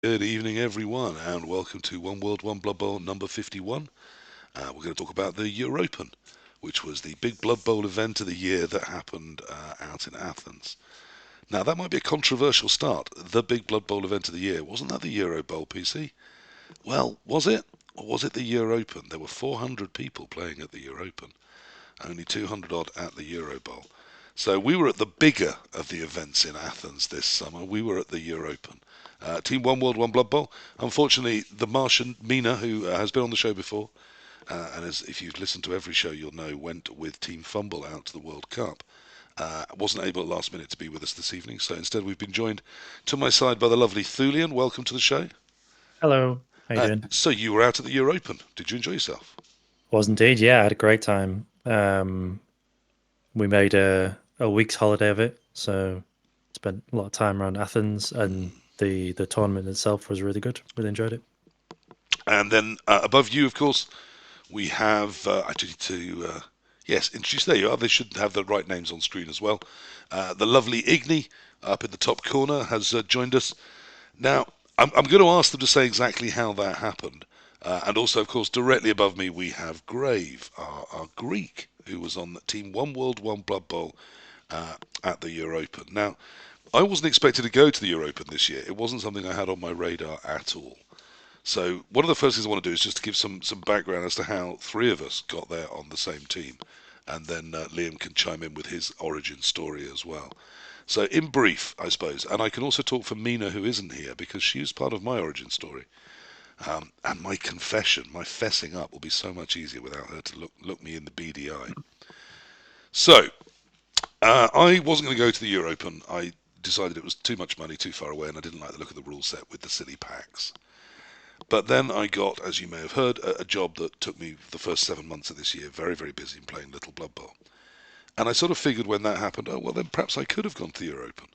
Good evening, everyone, and welcome to One World, One Blood Bowl number 51. We're going to talk about the Europen, which was the big Blood Bowl event of the year that happened out in Athens. Now, that might be a controversial start. The big Blood Bowl event of the year. Wasn't that the Euro Bowl, PC? Well, was it? Or was it the Europen? There were 400 people playing at the Europen, only 200 odd at the Euro Bowl. So we were at the bigger of the events in Athens this summer. We were at the Europen. Team One World, One Blood Bowl. Unfortunately, the Martian Mina, who has been on the show before, and as if you've listened to every show, you'll know, went with Team Fumble out to the World Cup. Wasn't able at last minute to be with us this evening, so instead we've been joined to my side by the lovely Thulean. Welcome to the show. Hello, how you doing? So you were out at the Europen. Did you enjoy yourself? Was indeed, yeah, I had a great time. We made a week's holiday of it, so spent a lot of time around Athens, and the tournament itself was really good. Really enjoyed it. And then above you, of course, we have. I need to. Yes, introduce. There you are. They should have the right names on screen as well. The lovely Ignii up in the top corner has joined us. Now, I'm going to ask them to say exactly how that happened. And also, of course, directly above me, we have Grave, our Greek, who was on the team One World, One Blood Bowl at the Europen. Now, I wasn't expected to go to the Europen this year. It wasn't something I had on my radar at all. So one of the first things I want to do is just to give some background as to how three of us got there on the same team, and then Liam can chime in with his origin story as well. So in brief, I suppose, and I can also talk for Mina, who isn't here, because she was part of my origin story. And my confession, my fessing up, will be so much easier without her to look me in the beady eye. So I wasn't going to go to the Europen. I decided it was too much money, too far away, and I didn't like the look of the rule set with the silly packs. But then I got, as you may have heard, a job that took me the first 7 months of this year very, very busy in playing Little Blood Bowl. And I sort of figured when that happened, oh, well, then perhaps I could have gone to the Europen.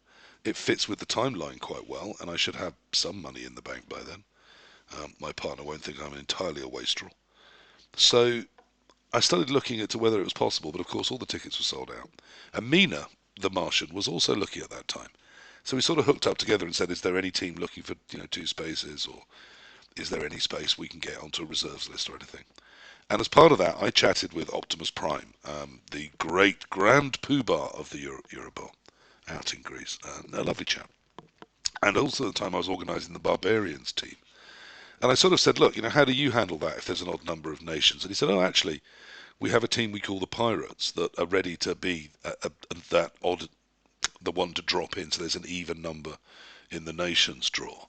It fits with the timeline quite well, and I should have some money in the bank by then. My partner won't think I'm entirely a wastrel. So I started looking into whether it was possible, but of course all the tickets were sold out. And Mina, the Martian, was also looking at that time. So we sort of hooked up together and said, is there any team looking for two spaces, or is there any space we can get onto a reserves list or anything? And as part of that, I chatted with Optimus Prime, the great grand poobah of the Eurobowl out in Greece. A lovely chap. And also at the time I was organising the Barbarians team. And I sort of said, look, how do you handle that if there's an odd number of nations? And he said, oh, actually, we have a team we call the Pirates that are ready to be that odd, the one to drop in, so there's an even number in the nations draw.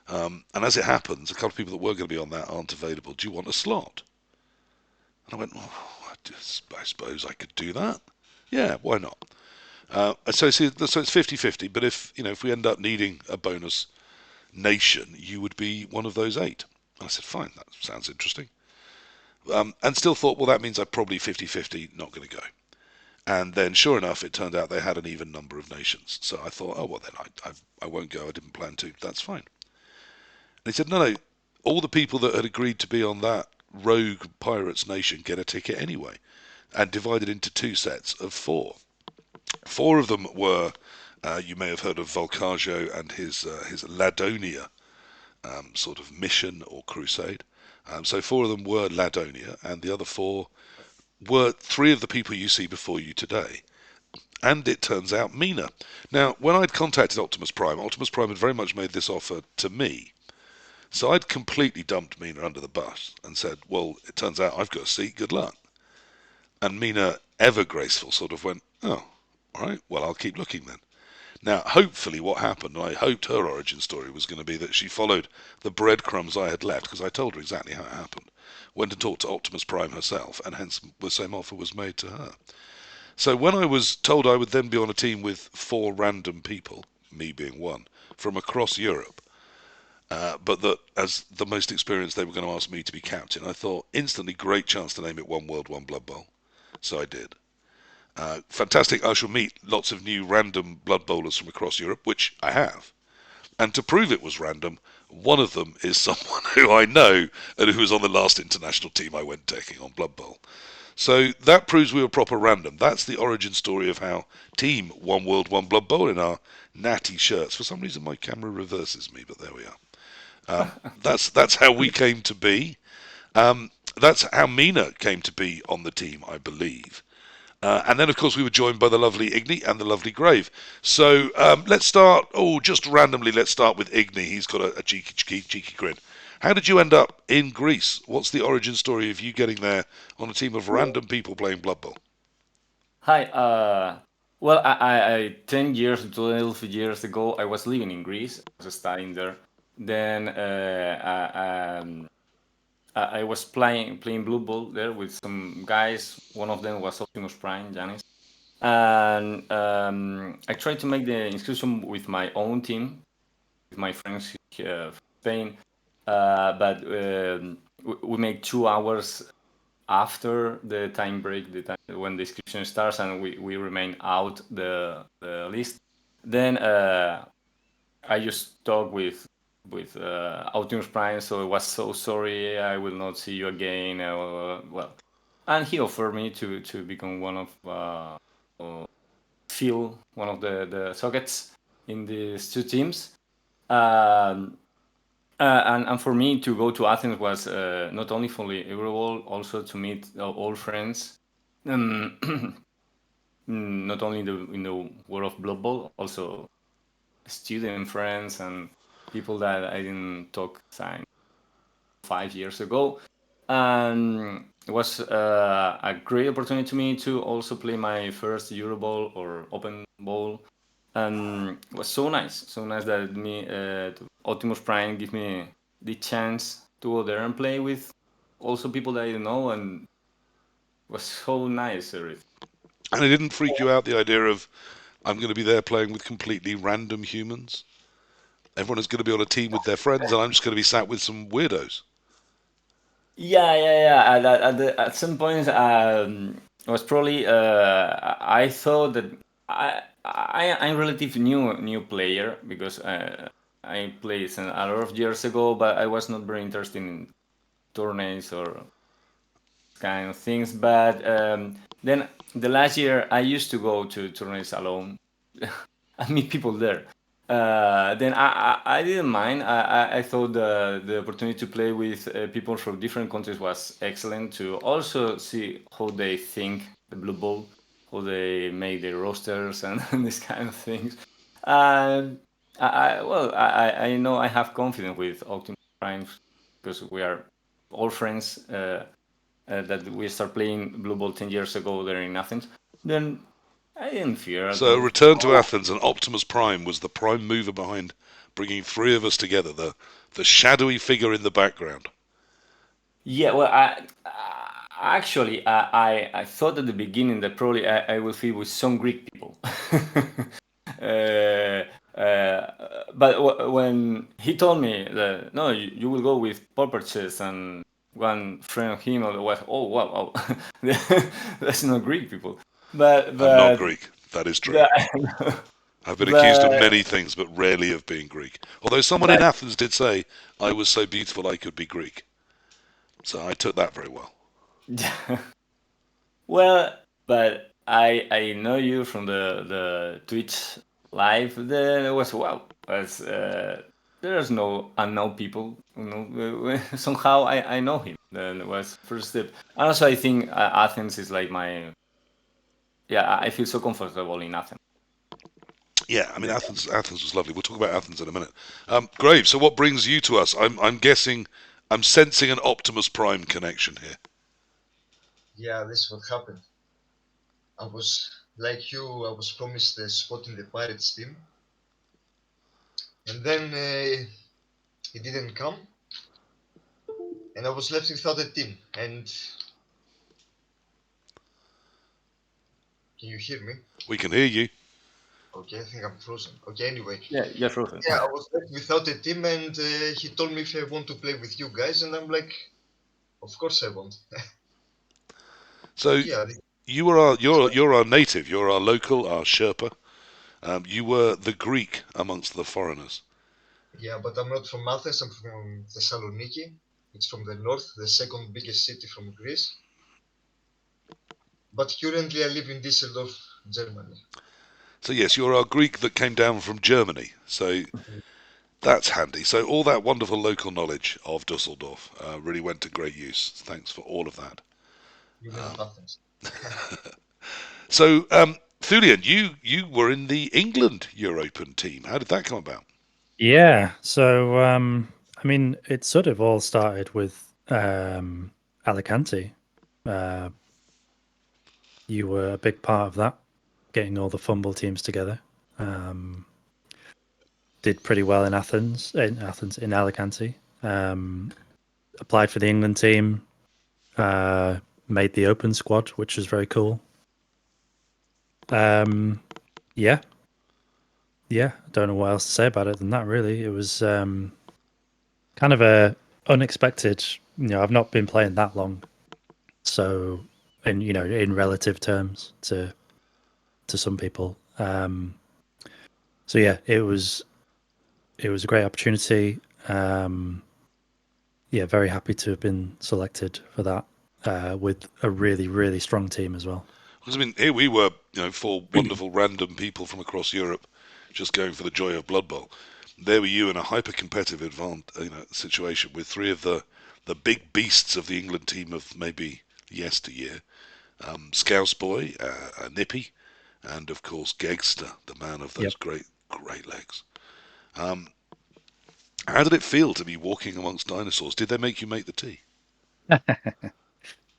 And as it happens, a couple of people that were going to be on that aren't available. Do you want a slot? And I went, well, I suppose I could do that. Yeah, why not? So it's 50-50, but if we end up needing a bonus nation, you would be one of those eight. And I said, fine, that sounds interesting. And still thought, well, that means I'm probably 50-50, not going to go. And then, sure enough, it turned out they had an even number of nations. So I thought, oh, well, then I won't go. I didn't plan to. That's fine. And he said, no, no, all the people that had agreed to be on that rogue pirates nation get a ticket anyway, and divided into two sets of four. Four of them were, you may have heard of Volcaggio and his Ladonia sort of mission or crusade. So four of them were Ladonia, and the other four were three of the people you see before you today. And it turns out Mina. Now, when I'd contacted Optimus Prime had very much made this offer to me. So I'd completely dumped Mina under the bus and said, well, it turns out I've got a seat, good luck. And Mina, ever graceful, sort of went, oh, all right, well, I'll keep looking then. Now, hopefully what happened, and I hoped her origin story was going to be that she followed the breadcrumbs I had left, because I told her exactly how it happened. Went and talked to Optimus Prime herself, and hence the same offer was made to her. So when I was told I would then be on a team with four random people, me being one, from across Europe, but that as the most experienced they were going to ask me to be captain, I thought instantly great chance to name it One World, One Blood Bowl. So I did. Fantastic, I shall meet lots of new random Blood Bowlers from across Europe, which I have. And to prove it was random, one of them is someone who I know and who was on the last international team I went taking on Blood Bowl. So that proves we were proper random. That's the origin story of how Team One World, One Blood Bowl in our natty shirts. For some reason my camera reverses me, but there we are. That's how we came to be. That's how Mina came to be on the team, I believe. And then, of course, we were joined by the lovely Ignii and the lovely Grave. So let's start. Oh, just randomly, let's start with Ignii. He's got a cheeky grin. How did you end up in Greece? What's the origin story of you getting there on a team of random people playing Blood Bowl? Hi. Well, 10 years, 12 years ago, I was living in Greece. I was studying there. Then I was playing Blue Ball there with some guys. One of them was Optimus Prime, Janis. And I tried to make the inscription with my own team, with my friends from Spain. But we made 2 hours after the time break, the time when the inscription starts, and we remain out the list. Then I just talked with Optimus Prime, so I was so sorry. I will not see you again. Well, and he offered me to become one of fill one of the sockets in these two teams. Um, and for me to go to Athens was not only for the Euroball, also to meet old friends. Um, not only in the world of Blood Bowl, also student friends and people that I didn't talk since 5 years ago. And it was a great opportunity to me to also play my first Euroball or Open Bowl. And it was so nice that Optimus Prime give me the chance to go there and play with also people that I didn't know, and it was so nice everything. And it didn't freak you out the idea of I'm going to be there playing with completely random humans? Everyone is going to be on a team with their friends, and I'm just going to be sat with some weirdos. Yeah. At some points, it was probably I thought that I'm relative new player because I played a lot of years ago, but I was not very interested in tournaments or kind of things. But then the last year, I used to go to tournaments alone. I meet people there. Then I didn't mind. I thought the opportunity to play with people from different countries was excellent to also see how they think the Blue Ball, how they make their rosters and this kind of things. And I know I have confidence with Optimus Prime because we are all friends. That we start playing Blue Ball 10 years ago there in Athens. Then I didn't fear at So, all. return to Athens, and Optimus Prime was the prime mover behind bringing three of us together. The shadowy figure in the background. Yeah, well, actually, I thought at the beginning that probably I will fit with some Greek people. uh, but when he told me that no, you will go with PurpleChest and one friend of him was oh wow, that's not Greek people. But I'm not but Greek. That is true. but I've been accused of but, many things, but rarely of being Greek. Although someone in but Athens did say I was so beautiful I could be Greek. So I took that very well. well, but I know you from the Twitch live. Then it was wow. Was there's no unknown people. You know, somehow I know him. Then it was first step. And also, I think Athens is like my yeah. I feel so comfortable in Athens. Yeah, I mean Athens was lovely. We'll talk about Athens in a minute. Grave. So what brings you to us? I'm guessing, I'm sensing an Optimus Prime connection here. Yeah, this is what happened. I was like you. I was promised a spot in the Pirates team, and then it didn't come, and I was left without a team. And can you hear me? We can hear you. Okay, I think I'm frozen. Okay, anyway, Yeah, you're frozen. yeah, I was left without a team, and he told me if I want to play with you guys, and I'm like, of course I want. So Yeah, you're our native. You're our local, our Sherpa. You were the Greek amongst the foreigners. yeah, but I'm not from Athens. I'm from Thessaloniki. It's from the north, the second biggest city from Greece. But currently I live in Düsseldorf, Germany. So yes, you're our Greek that came down from Germany. So That's handy. So all that wonderful local knowledge of Dusseldorf really went to great use. Thanks for all of that. You mean of Athens? So, Thulean, you were in the England Europen team. How did that come about? Yeah. So, I mean, it sort of all started with Alicante. You were a big part of that, getting all the fumble teams together. Did pretty well in in Alicante. Applied for the England team. Made the open squad, which was very cool. Yeah, yeah. I don't know what else to say about it than that. Really, it was kind of a unexpected. I've not been playing that long, so in relative terms to some people. So yeah, it was a great opportunity. Yeah, very happy to have been selected for that with a really, really strong team as well. Because I mean, here we were, four wonderful random people from across Europe, just going for the joy of Blood Bowl. There were you in a hyper-competitive situation with three of the big beasts of the England team of maybe yesteryear. Scouse Boy, Nippy, and of course Gegster, the man of those Yep. great legs. How did it feel to be walking amongst dinosaurs? Did they make you make the tea?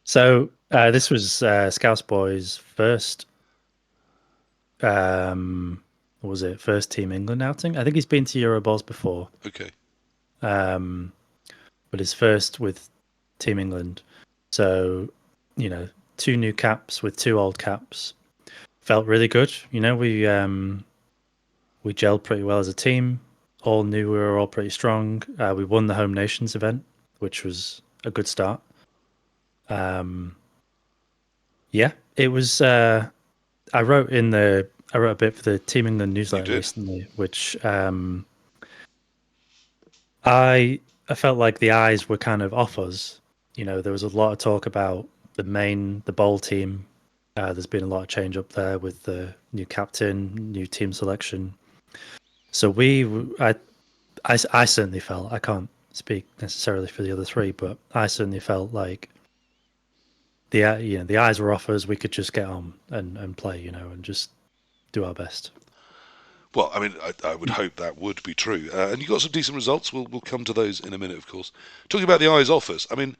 So this was Scouse Boy's first. What was it? First Team England outing. I think he's been to Euroballs before, Okay. but his first with Team England. So, two new caps with two old caps. Felt really good. We gelled pretty well as a team. All knew we were all pretty strong. We won the Home Nations event, which was a good start. Yeah, it was. I wrote a bit for the Team England newsletter recently, which I felt like the eyes were kind of off us. There was a lot of talk about the bowl team. There's been a lot of change up there with the new captain, new team selection. So I certainly felt, I can't speak necessarily for the other three, but I certainly felt like the eyes were off us. We could just get on and play, and just do our best. Well, I mean, I would hope that would be true. And you got some decent results. We'll come to those in a minute, of course. Talking about the eyes off us, I mean,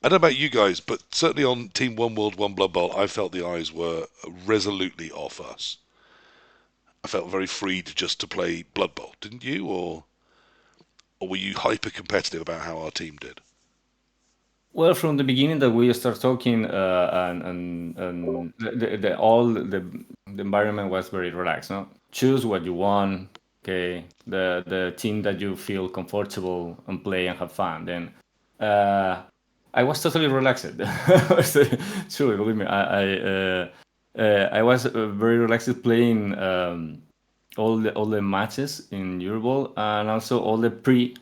I don't know about you guys, but certainly on Team One World, One Blood Bowl, I felt the eyes were resolutely off us. I felt very free just to play Blood Bowl, didn't you? Or were you hyper competitive about how our team did? Well, from the beginning that we start talking, and the environment was very relaxed. No, choose what you want. Okay, the team that you feel comfortable and play and have fun. Then, I was totally relaxed. Truly, believe me, I was very relaxed playing all the matches in Euroball, and also all the pre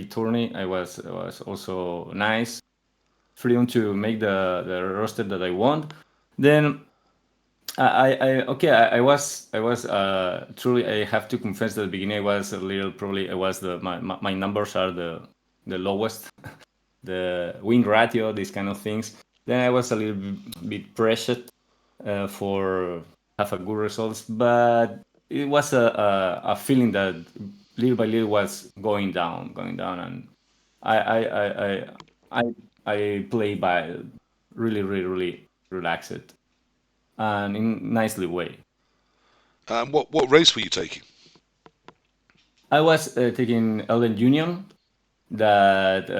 tourney. I was also nice, freedom to make the roster that I want. Then I was truly, I have to confess that at the beginning I was a little, probably I was my numbers are the lowest, the win ratio, these kind of things. Then I was a little bit pressured for have a good results, but it was a feeling that little by little was going down, and I I I I I, I play by really relaxed and in nicely way. What race were you taking? I was taking Elden Union. That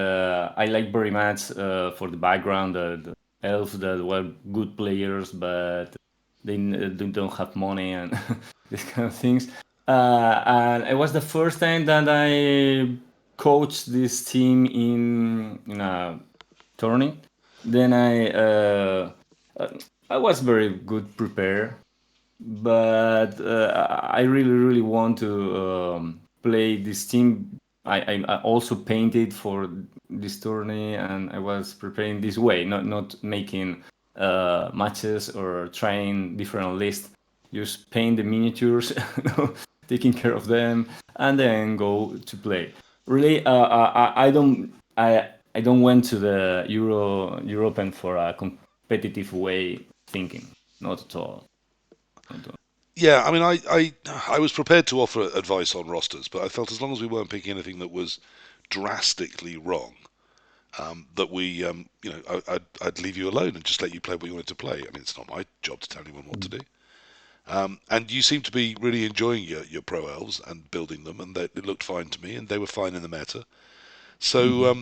I like very much for the background. The elves that were good players, but they don't have money and these kind of things. And it was the first time that I coached this team in a tourney. Then I was very good prepared, but I really want to play this team. I also painted for this tourney, and I was preparing this way, not making matches or trying different lists. Just paint the miniatures taking care of them, and then go to play. Really, I don't went to the Europen for a competitive way thinking. Not at all. Not at all. Yeah, I mean, I was prepared to offer advice on rosters, but I felt as long as we weren't picking anything that was drastically wrong, that I'd leave you alone and just let you play what you wanted to play. I mean, it's not my job to tell anyone what to do. And you seem to be really enjoying your pro elves and building them, and it looked fine to me, and they were fine in the meta. So,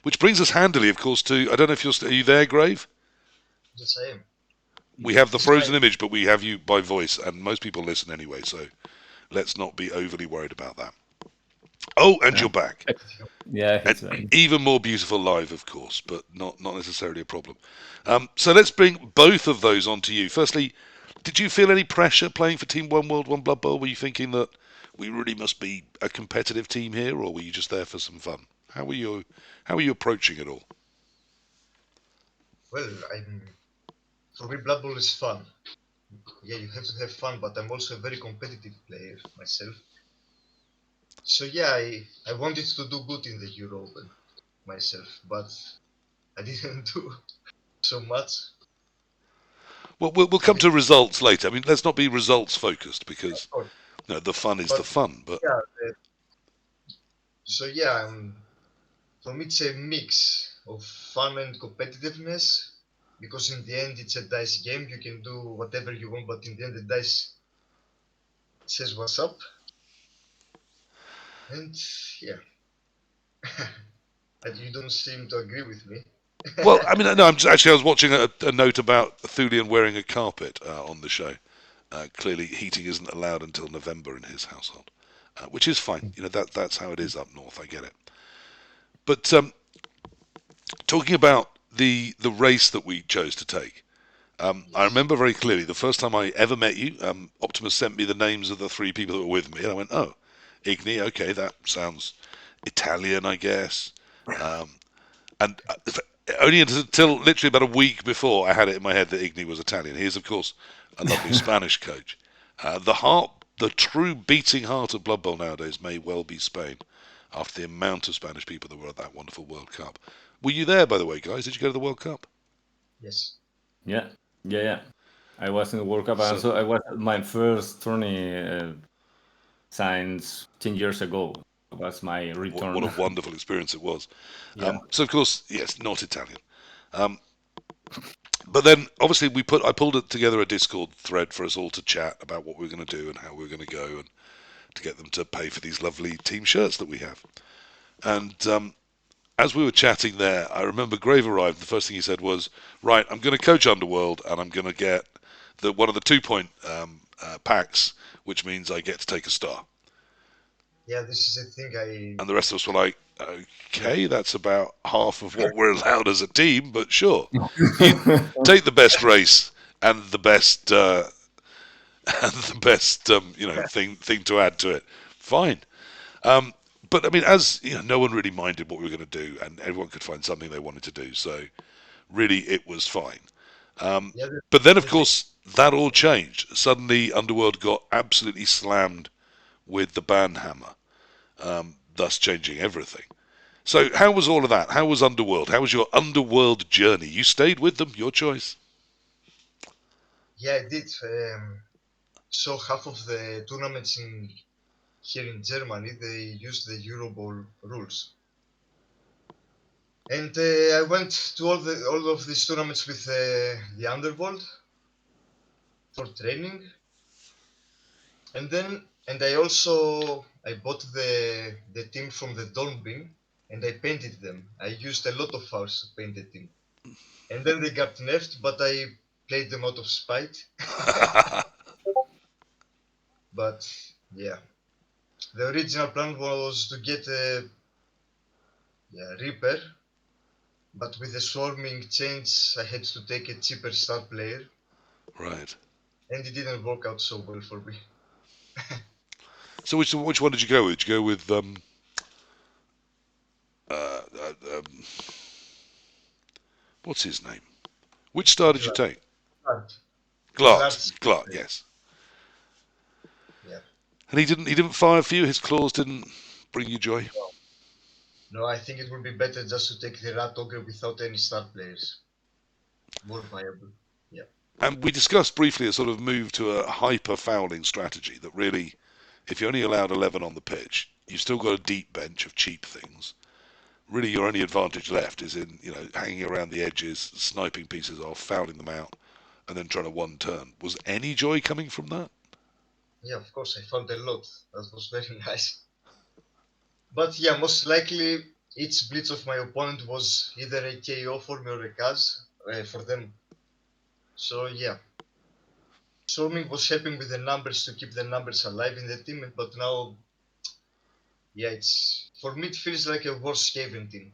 which brings us handily, of course, to I don't know if are you there, Grave? Yes, I am. We have the It's frozen fine. image, but we have you by voice, and most people listen anyway, so let's not be overly worried about that. Oh, and you're back. Yeah, And it's right. even more beautiful live, of course, but not necessarily a problem. So let's bring both of those onto you. Firstly, did you feel any pressure playing for Team One World, One Blood Bowl? Were you thinking that we really must be a competitive team here, or were you just there for some fun? How were you approaching it all? Well, for me, Blood Bowl is fun. Yeah, you have to have fun, but I'm also a very competitive player myself. So yeah, I wanted to do good in the Europen myself, but I didn't do so much. Well, we'll I come mean, to results later. I mean, let's not be results focused because of course, the fun is the but fun. But yeah, so yeah, for me it's a mix of fun and competitiveness because in the end it's a dice game. You can do whatever you want, but in the end the dice says what's up. And yeah, and you don't seem to agree with me. well, I mean, no, I was watching a note about Thulean wearing a carpet on the show. Clearly, heating isn't allowed until November in his household, which is fine. That's how it is up north. I get it. But talking about the race that we chose to take, I remember very clearly the first time I ever met you. Optimus sent me the names of the three people that were with me, and I went, "Oh, Ignii. Okay, that sounds Italian, I guess." And only until literally about a week before I had it in my head that Ignii was Italian. He is, of course, a lovely Spanish coach. The true beating heart of Blood Bowl nowadays may well be Spain, after the amount of Spanish people that were at that wonderful World Cup. Were you there, by the way, guys? Did you go to the World Cup? Yes. Yeah, yeah. I was in the World Cup, and So, so I was at my first tourney since 10 years ago. It was my what return. a wonderful experience it was. Yeah. So, of course, yes, not Italian. But then, obviously, I pulled it together a Discord thread for us all to chat about what we were going to do and how we were going to go and to get them to pay for these lovely team shirts that we have. And as we were chatting there, I remember Grave arrived. The first thing he said was, "Right, I'm going to coach Underworld, and I'm going to get one of the 2 point packs, which means I get to take a star." Yeah, this is a thing And the rest of us were like, yeah. "Okay, that's about half of what we're allowed as a team, but sure, you take the best race and the best and the best thing to add to it. Fine." But I mean, as you know, no one really minded what we were going to do, and everyone could find something they wanted to do. So really, it was fine. Yeah, But then, of the thing. course, that all changed. Suddenly, Underworld got absolutely slammed with the ban hammer, thus changing everything. So, how was all of that? How was Underworld? How was your Underworld journey? You stayed with them, your choice. Yeah, I did. So half of the tournaments here in Germany they use the Euroball rules, and I went to all of these tournaments with the Underworld for training, and I bought the team from the Dornbin and I painted them. I used a lot of hours to paint the team, and then they got nerfed, but I played them out of spite. But yeah, the original plan was to get a Reaper, but with the swarming change, I had to take a cheaper star player, Right. and it didn't work out so well for me. So, which one did you go with? Did you go with uh, uh, um, what's his name? Which star did you Glad, take? glad, Glart. glad, Glart. Yes. yeah. And he didn't fire for you. His claws didn't bring you joy. No, I think it would be better just to take the Rat Ogre without any start players. More viable. Yeah. And we discussed briefly a sort of move to a hyper fouling strategy that really, if you're only allowed 11 on the pitch, you've still got a deep bench of cheap things. Really, your only advantage left is in hanging around the edges, sniping pieces off, fouling them out, and then trying to one turn. Was any joy coming from that? Yeah, of course, I found a lot. That was very nice. But yeah, most likely each blitz of my opponent was either a KO for me or a Kaz for them. So yeah, Storming was helping with the numbers to keep the numbers alive in the team, but now, yeah, it's for me it feels like a worse Skaven team.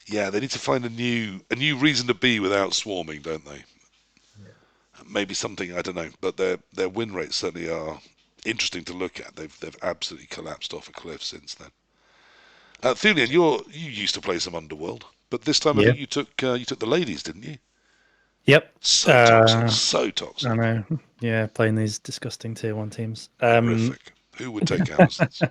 Yeah, they need to find a new reason to be without swarming, don't they? Yeah. Maybe something, I don't know, but their win rates certainly are interesting to look at. They've absolutely collapsed off a cliff since then. Thulean, you used to play some Underworld, but this time I Yeah. think you took the ladies, didn't you? Yep. So toxic, so I toxic, know. Yeah, playing these disgusting tier 1 teams. horrific. Who would take Amazons?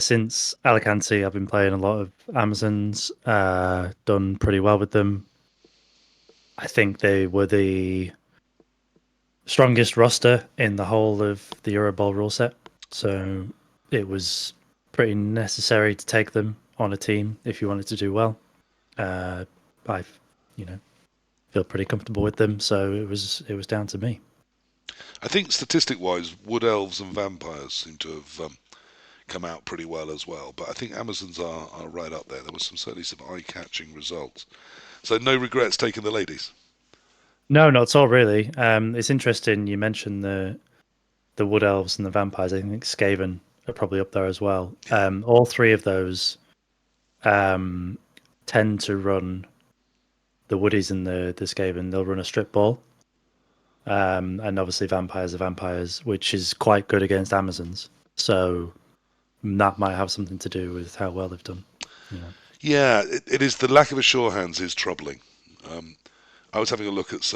Since Alicante, I've been playing a lot of Amazons. Done pretty well with them. I think they were the strongest roster in the whole of the Euro Bowl rule set, so it was pretty necessary to take them on a team if you wanted to do well. I, feel pretty comfortable with them, so it was down to me. I think statistic-wise, wood elves and vampires seem to have come out pretty well as well. But I think Amazons are right up there. There was certainly some eye-catching results. So no regrets taking the ladies. No, not at all, really. It's interesting you mentioned the wood elves and the vampires. I think Skaven are probably up there as well. All three of those tend to run the woodies and the Skaven. They'll run a strip ball. And obviously vampires are vampires, which is quite good against Amazons. So that might have something to do with how well they've done. Yeah, it is. The lack of a sure hands is troubling. I was having a look at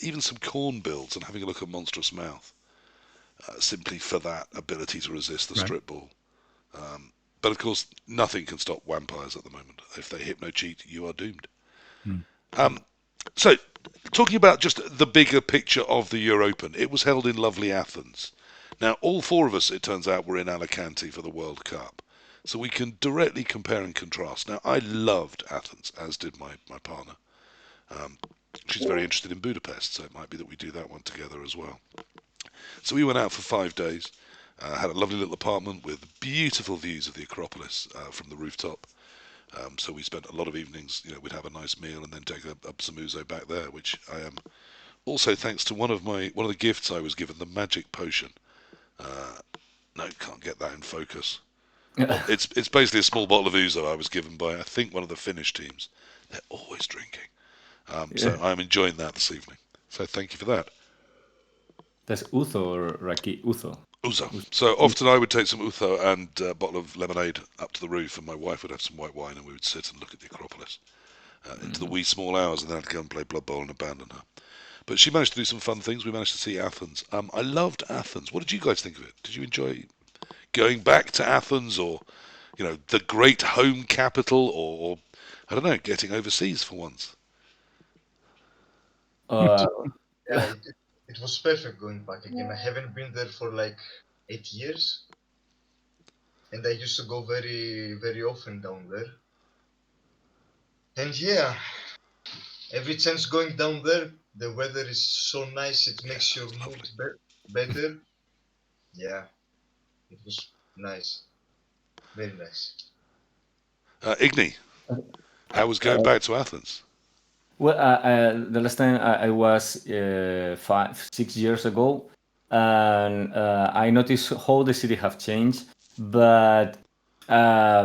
even some corn builds and having a look at Monstrous Mouth, simply for that ability to resist the Right. strip ball. But of course, nothing can stop vampires at the moment. If they hypno cheat, you are doomed. So, talking about just the bigger picture of the Europen, it was held in lovely Athens. Now, all four of us, it turns out, were in Alicante for the World Cup. So we can directly compare and contrast. Now, I loved Athens, as did my partner. She's very interested in Budapest, so it might be that we do that one together as well. So we went out for 5 days, had a lovely little apartment with beautiful views of the Acropolis from the rooftop. So we spent a lot of evenings, we'd have a nice meal and then take a samouzo back there, which I am also thanks to one of the gifts I was given, the magic potion. No, can't get that in focus. Well, it's basically a small bottle of ouzo I was given by, I think, one of the Finnish teams. They're always drinking. So I'm enjoying that this evening. So thank you for that. That's Utho or Raki? Utho. Ouzo. So often I would take some outho and a bottle of lemonade up to the roof, and my wife would have some white wine, and we would sit and look at the Acropolis into the wee small hours, and then I'd go and play Blood Bowl and abandon her. But she managed to do some fun things. We managed to see Athens. I loved Athens. What did you guys think of it? Did you enjoy going back to Athens, or the great home capital, or I don't know, getting overseas for once? Yeah, it was perfect going back again. I haven't been there for like 8 years, and I used to go very, very often down there. And yeah, every chance going down there, the weather is so nice, it makes your mood better. Yeah, it was nice. Very nice. Ignii, how was going back to Athens? Well, the last time I was 5-6 years ago, and I noticed how the city have changed, but I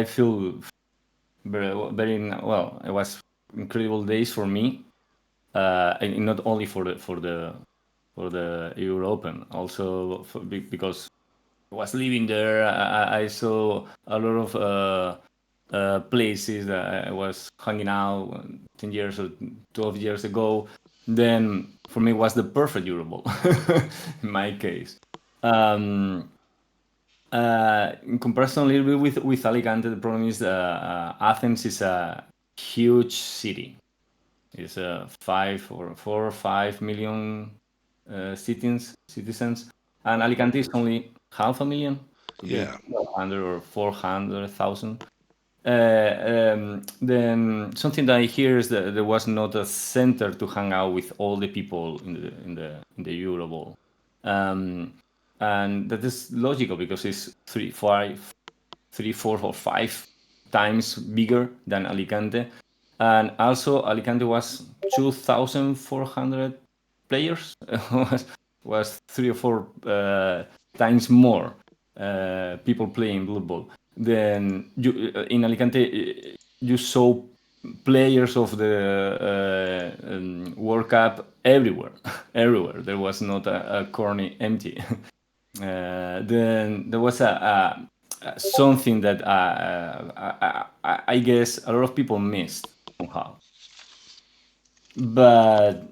feel very well. It was incredible days for me, and not only for the Europen, also because I was living there. I saw a lot of places that I was hanging out 10 years or 12 years ago, then for me was the perfect Euroball in my case. In comparison a little bit with Alicante, the problem is Athens is a huge city. It's 4 or 5 million citizens, and Alicante is only 500,000, maybe Yeah. 100 or 400,000. Then something that I hear is that there was not a center to hang out with all the people in the Euroball, and that is logical because it's 4 or 5 times bigger than Alicante, and also Alicante was 2,400 players, was 3 or 4 times more people playing Blood Bowl. Then in Alicante you saw players of the World Cup everywhere. Everywhere there was not a corner empty. Then there was something that I guess a lot of people missed somehow. But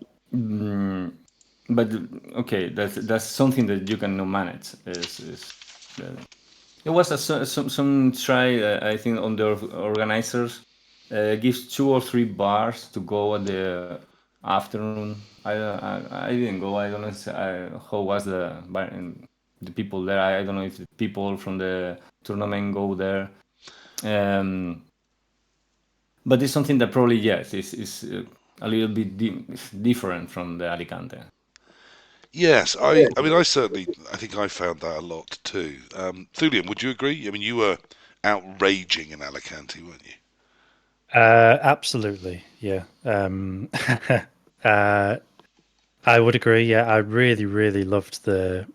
but okay, that's something that you can manage. There was some try, I think, on the organizers gives 2 or 3 bars to go at the afternoon. I didn't go. I don't know how was the people there. I don't know if the people from the tournament go there. But it's something that probably yes is a little bit different from the Alicante. Yes, I mean, I think I found that a lot too. Thulean, would you agree? I mean, you were outraging in Alicante, weren't you? Absolutely, yeah. I would agree. Yeah, I really, really loved the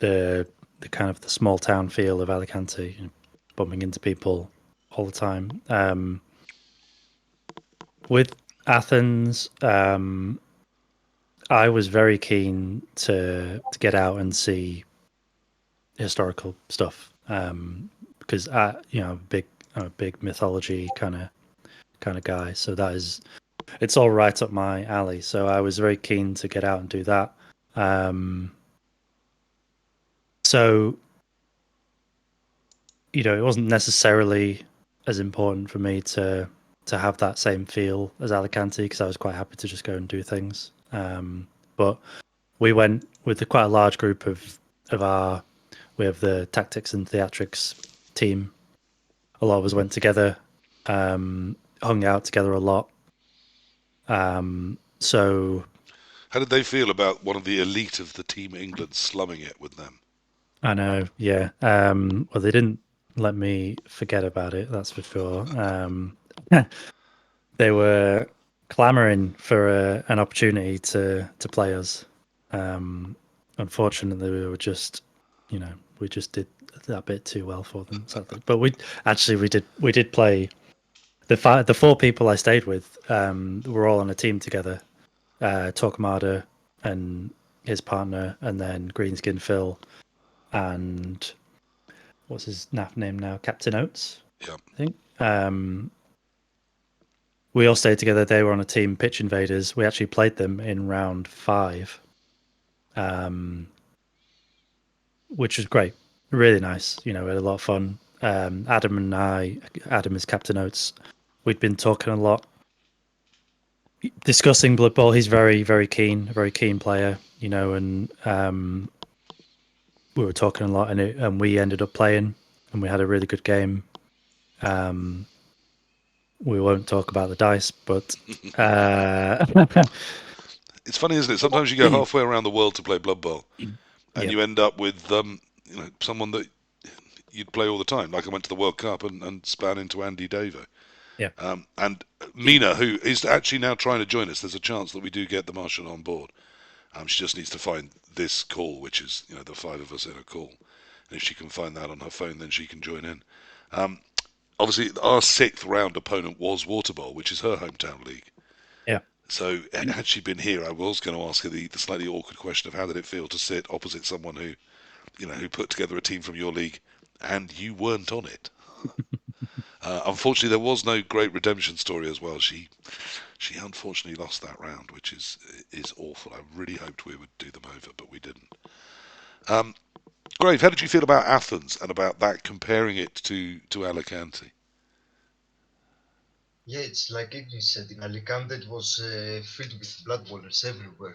kind of the small town feel of Alicante, bumping into people all the time. With Athens, I was very keen to get out and see historical stuff because I'm a big mythology kind of guy. So it's all right up my alley. So I was very keen to get out and do that. So it wasn't necessarily as important for me to have that same feel as Alicante because I was quite happy to just go and do things. But we went with quite a large group of we have the tactics and theatrics team. A lot of us went together, hung out together a lot. So How did they feel about one of the elite of the Team England slumming it with them? I know, yeah. Well, they didn't let me forget about it. That's for sure. They were clamoring for an opportunity to play us. Unfortunately, we just did that bit too well for them, sadly. But we did play the 4 people I stayed with. Were all on a team together. Torquemada and his partner, and then Greenskin Phil, and what's his naff name now? Captain Oates, Yeah. I think. We all stayed together. They were on a team, Pitch Invaders. We actually played them in round 5, which was great. Really nice. We had a lot of fun. Adam and I, Adam is Captain Oates. We'd been talking a lot, discussing Blood Bowl. He's very, very very keen player, and we were talking a lot, and we ended up playing, and we had a really good game. We won't talk about the dice, but It's funny, isn't it? Sometimes you go halfway around the world to play Blood Bowl, and Yep. you end up with someone that you'd play all the time. Like I went to the World Cup and span into Andy Davo. Yeah. And Mina, who is actually now trying to join us, there's a chance that we do get the Martian on board. She just needs to find this call, which is the 5 of us in a call. And if she can find that on her phone, then she can join in. Obviously, our 6th round opponent was Waterbowl, which is her hometown league. Yeah. So had she been here, I was going to ask her the slightly awkward question of how did it feel to sit opposite someone who put together a team from your league and you weren't on it. Unfortunately, there was no great redemption story as well. She unfortunately lost that round, which is awful. I really hoped we would do them over, but we didn't. Um, Grave, how did you feel about Athens and about that comparing it to Alicante? Yeah, it's like Ignii said, in Alicante it was filled with blood bowlers everywhere,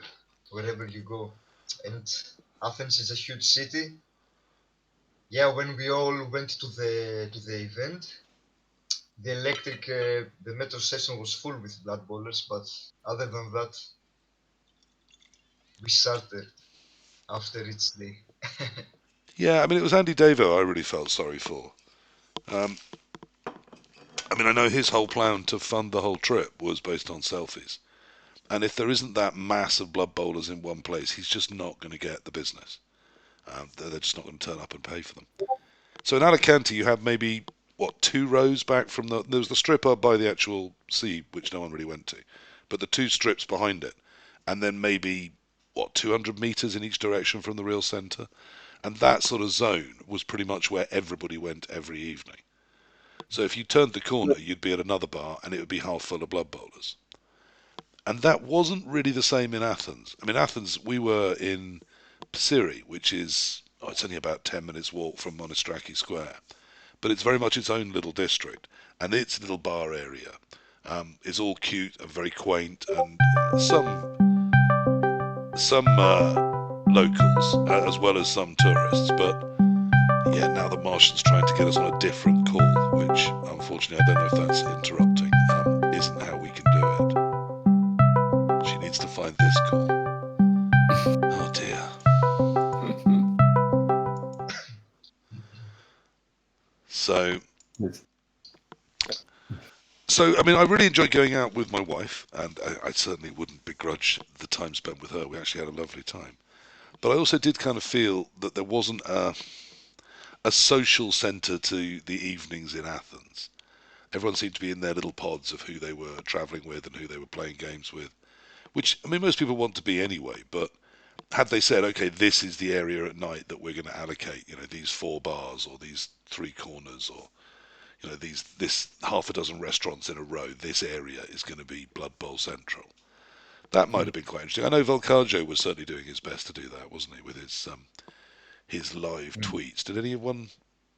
wherever you go. And Athens is a huge city. Yeah, when we all went to the event, the metro station was full with blood bowlers, but other than that, we started after each day. Yeah, I mean, it was Andy Davo I really felt sorry for. Um, I mean, I know his whole plan to fund the whole trip was based on selfies. And if there isn't that mass of blood bowlers in one place, he's just not going to get the business. They're just not going to turn up and pay for them. So in Alicante, you have maybe, what, 2 rows back from there was the strip up by the actual sea, which no one really went to, but the 2 strips behind it, and then maybe, what, 200 metres in each direction from the real centre. And that sort of zone was pretty much where everybody went every evening. So if you turned the corner, you'd be at another bar and it would be half full of blood bowlers. And that wasn't really the same in Athens. I mean, Athens, we were in Psiri, which is, it's only about 10 minutes walk from Monastraki Square, but it's very much its own little district, and its little bar area is all cute and very quaint, and some locals as well as some tourists. But yeah, now the Martian's trying to get us on a different call, which unfortunately I don't know if that's interrupting. Isn't how we can do it. She needs to find this call. Oh dear. So Yes. So, I mean, I really enjoyed going out with my wife, and I certainly wouldn't begrudge the time spent with her. We actually had a lovely time. But I also did kind of feel that there wasn't a social centre to the evenings in Athens. Everyone seemed to be in their little pods of who they were travelling with and who they were playing games with, which, I mean, most people want to be anyway, but had they said, okay, this is the area at night that we're going to allocate, these 4 bars or these 3 corners or this half a dozen restaurants in a row, this area is going to be Blood Bowl Central. That might have been quite interesting. I know Volcajo was certainly doing his best to do that, wasn't he, with his live tweets? Did anyone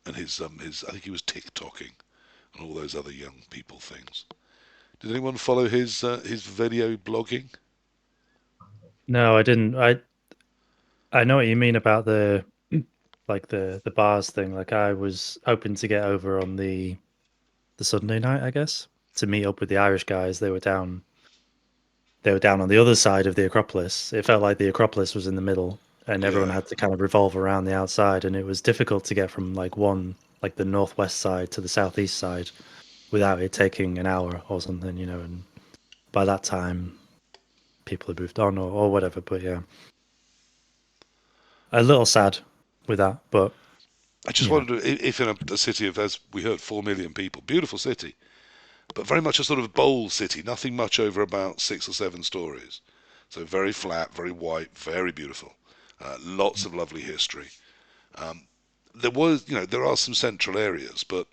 and his I think he was TikToking and all those other young people things. Did anyone follow his video blogging? No, I didn't. I know what you mean about the like the bars thing. Like I was hoping to get over on the Sunday night, I guess, to meet up with the Irish guys. They were down on the other side of the Acropolis. It felt like the Acropolis was in the middle, and everyone Yeah. had to kind of revolve around the outside, and it was difficult to get from like the northwest side to the southeast side without it taking an hour or something, and by that time people had moved on or whatever. But yeah, a little sad with that, but I just wondered if in a city of, as we heard, 4 million people, beautiful city, but very much a sort of bowl city, nothing much over about 6 or 7 stories. So very flat, very white, very beautiful. Lots of lovely history. There are some central areas, but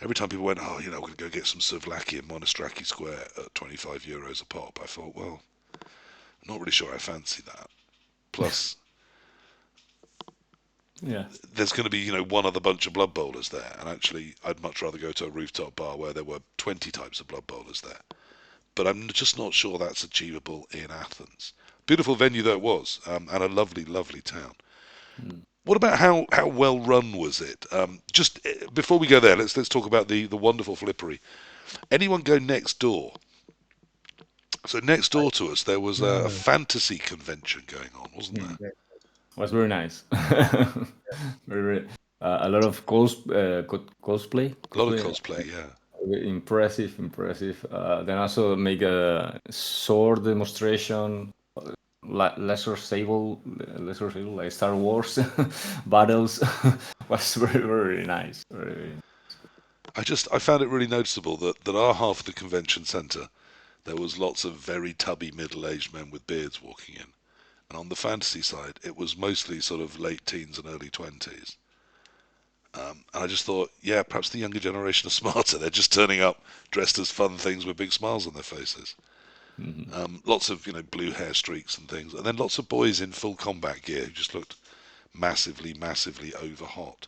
every time people went, we're going to go get some souvlaki in Monastraki Square at €25 a pop, I thought, well, I'm not really sure I fancy that. Plus, Yeah. there's going to be, one other bunch of blood bowlers there, and actually, I'd much rather go to a rooftop bar where there were 20 types of blood bowlers there. But I'm just not sure that's achievable in Athens. Beautiful venue though it was, and a lovely, lovely town. What about how well run was it? Just before we go there, let's talk about the wonderful flippery. Anyone go next door? So next door to us, there was a no. fantasy convention going on, wasn't there? Mm. Was very nice. Very, a lot of cosplay. A lot of cosplay, yeah. Impressive, impressive. Then also make a sword demonstration, lesser sable, like Star Wars battles. Was very, very nice. Very, I found it really noticeable that our half of the convention centre, there was lots of very tubby middle-aged men with beards walking in. And on the fantasy side, it was mostly sort of late teens and early 20s. And I just thought, yeah, perhaps the younger generation are smarter. They're just turning up dressed as fun things with big smiles on their faces. Lots of blue hair streaks and things, and then lots of boys in full combat gear who just looked massively, massively over hot.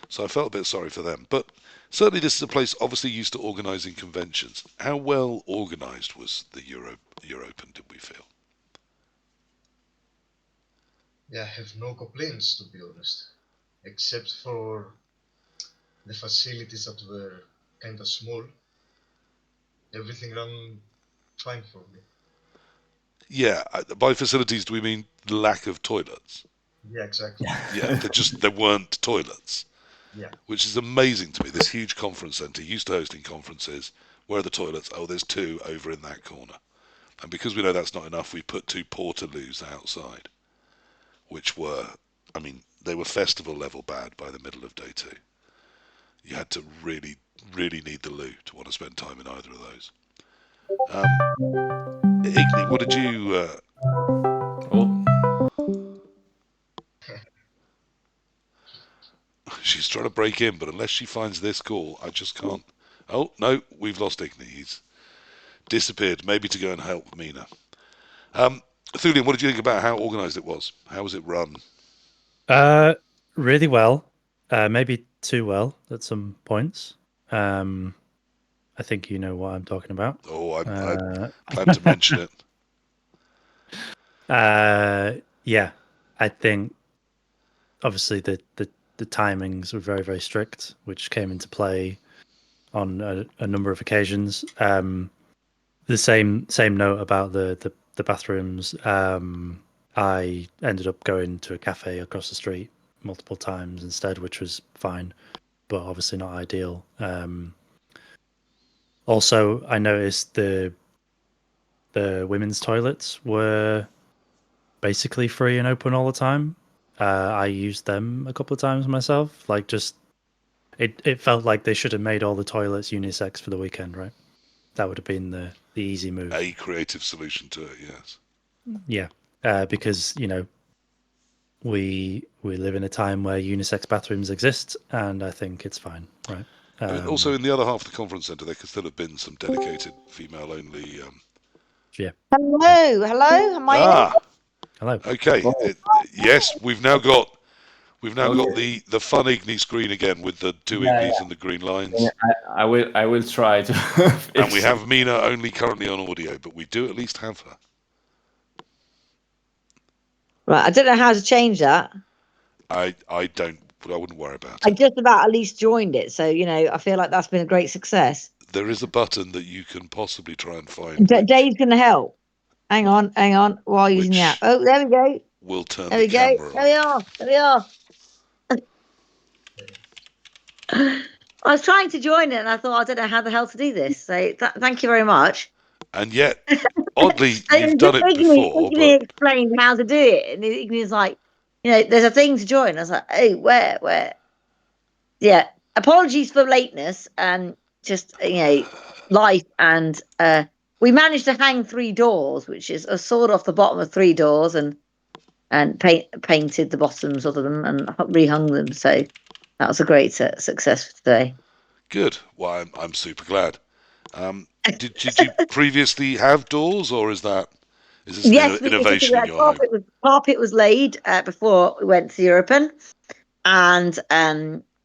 So I felt a bit sorry for them. But certainly this is a place obviously used to organising conventions. How well organised was the Europen, did we feel? Yeah, I have no complaints, to be honest, except for the facilities that were kind of small. Everything ran fine for me. Yeah, by facilities do we mean the lack of toilets? Yeah, exactly. Yeah, there weren't toilets, Yeah, which is amazing to me. This huge conference centre, used to hosting conferences. Where are the toilets? Oh, there's two over in that corner. And because we know that's not enough, we put two portaloos outside, which were, I mean, they were festival level bad by the middle of day two. You had to really, really need the loo to want to spend time in either of those. Ignii, what did you? Oh, She's trying to break in, but unless she finds this call, I just can't. Oh no, we've lost Ignii. He's disappeared. Maybe to go and help Mina. Thulean, what did you think about how organised it was? How was it run? Really well. Maybe too well at some points. I think you know what I'm talking about. Oh, I plan to mention it. Yeah, I think obviously the timings were very, very strict, which came into play on a number of occasions. The same note about the bathrooms. I ended up going to a cafe across the street multiple times instead, which was fine, but obviously not ideal. Also, I noticed the women's toilets were basically free and open all the time. I used them a couple of times myself. Like, just it felt like they should have made all the toilets unisex for the weekend, right? That would have been the easy move. A creative solution to it, yes. Yeah, because we live in a time where unisex bathrooms exist, and I think it's fine, right? I mean, also, in the other half of the conference centre, there could still have been some dedicated female-only. Yeah. Hello, hello. Am I in? Ah, Hello. okay. Yes, we've now got the fun Ignii screen again with the two Ignies and the green lines. I will try to. And we have Mina only currently on audio, but we do at least have her. Right, I don't know how to change that. I wouldn't worry about I it. just about at least joined it, so I feel like that's been a great success. There is a button that you can possibly try and find. Dave's going to help. Hang on, while using the app. Oh, there we go. We'll turn There the we go. camera on. There we are. I was trying to join it, and I thought I don't know how the hell to do this. So thank you very much. And yet, oddly, And you've done it before. Ignii But explained how to do it, and Ignii's like, there's a thing to join. I was like, oh, where? Yeah, apologies for lateness and just life, and we managed to hang 3 doors, which is a sword off the bottom of 3 doors, and painted the bottoms of them and rehung them. So that was a great success for today. good. Well, I'm super glad. Did you previously have doors, or is this Yes, an innovation in your home? Carpet was laid before we went to Europen, and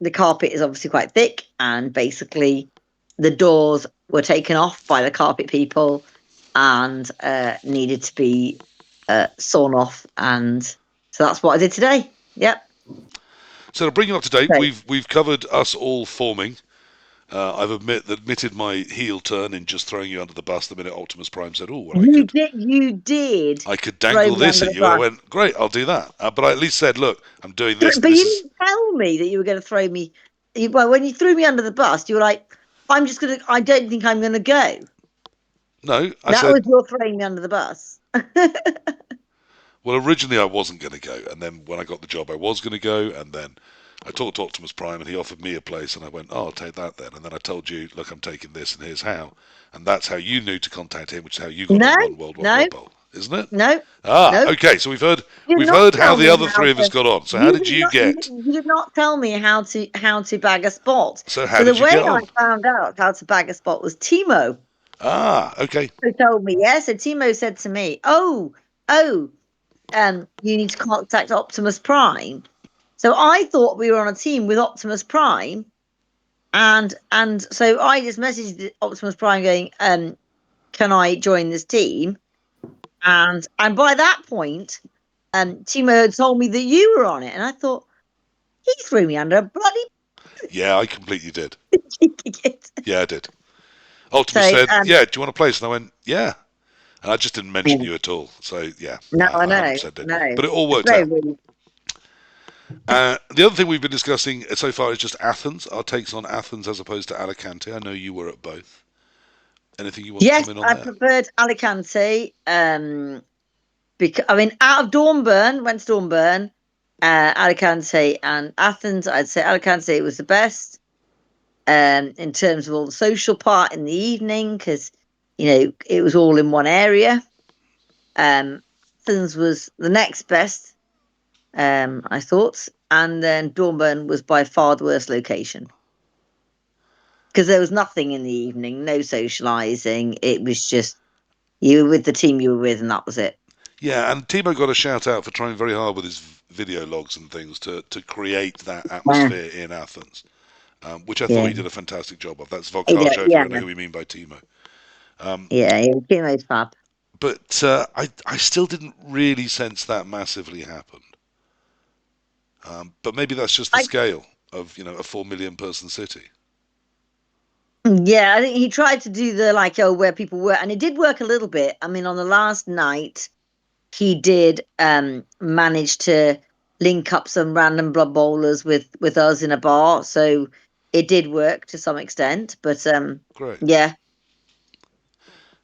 the carpet is obviously quite thick, and basically the doors were taken off by the carpet people and needed to be sawn off, and so that's what I did today. Yep. So to bring you up to date, Great. we've covered us all forming. I've admitted my heel turn in just throwing you under the bus the minute Optimus Prime said, "Oh, well, You did. I could dangle throw me this under at the you." And I bus. went, "Great, I'll do that." But I at least said, "Look, I'm doing this." But you didn't tell me that you were going to throw me. Well, when you threw me under the bus, you were like, I don't think I'm going to go. No, I That said, was your throwing me under the bus. well, originally I wasn't going to go, and then when I got the job, I was going to go, and then I talked to Optimus Prime, and he offered me a place, and I went, "Oh, I'll take that then." And then I told you, "Look, I'm taking this, and here's how." And that's how you knew to contact him, which is how you got on One World Blood Bowl. isn't it? No, Ah, no. okay. So we've heard You did we've not heard how tell the me other how three of us to. got on. So how did you get? You did not tell me how to bag a spot. So how So the did you way get I on? found out how to bag a spot was Timo Ah, okay. who told me. Yeah, so Timo said to me, "Oh, you need to contact Optimus Prime." So I thought we were on a team with Optimus Prime, and so I just messaged Optimus Prime going, "Can I join this team?" And by that point, Timo had told me that you were on it, and I thought he threw me under a bloody Yeah, I completely did. ticket. Yeah, I did. Optimus So said, "Yeah, do you want to play?" And I went, "Yeah." And I just didn't mention yeah. you at all. So yeah, No, I I know, 100% did. no, But it all it's worked very out. rude. The other thing we've been discussing so far is just Athens. Our takes on Athens as opposed to Alicante. I know you were at both. Anything you want to Yes, come in on I there? preferred Alicante. Because I mean, out of Dornbirn, went to Dornbirn, Alicante and Athens. I'd say Alicante was the best. In terms of all the social part in the evening, because it was all in one area. Athens was the next best, I thought, and then Dornbirn was by far the worst location because there was nothing in the evening, no socializing. It was just you were with the team you were with, and that was it. Yeah, and Timo got a shout out for trying very hard with his video logs and things to create that Yeah, atmosphere in Athens, which I thought yeah, he did a fantastic job of. That's Volkajo, if you yeah, don't know who we mean by Timo. yeah. Timo's fab. But I still didn't really sense that massively happened. But maybe that's just the I scale of a 4 million person city. Yeah, I think he tried to do the like where people were, and it did work a little bit. I mean, on the last night, he did manage to link up some random blood bowlers with us in a bar, so it did work to some extent. But Great. yeah,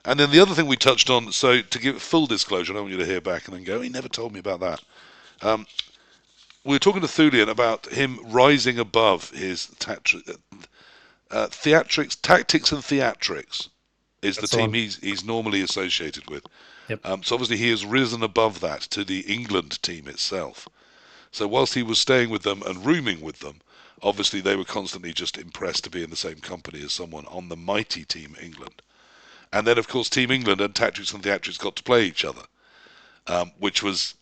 And then the other thing we touched on, so to give full disclosure, I don't want you to hear back and then go, he never told me about that. We were talking to Thulean about him rising above his theatrics, tactics and theatrics is the That's the team one. he's normally associated with. Yep. So obviously he has risen above that to the England team itself. So whilst he was staying with them and rooming with them, obviously they were constantly just impressed to be in the same company as someone on the mighty Team England. And then, of course, Team England and Tactics and Theatrics got to play each other, which was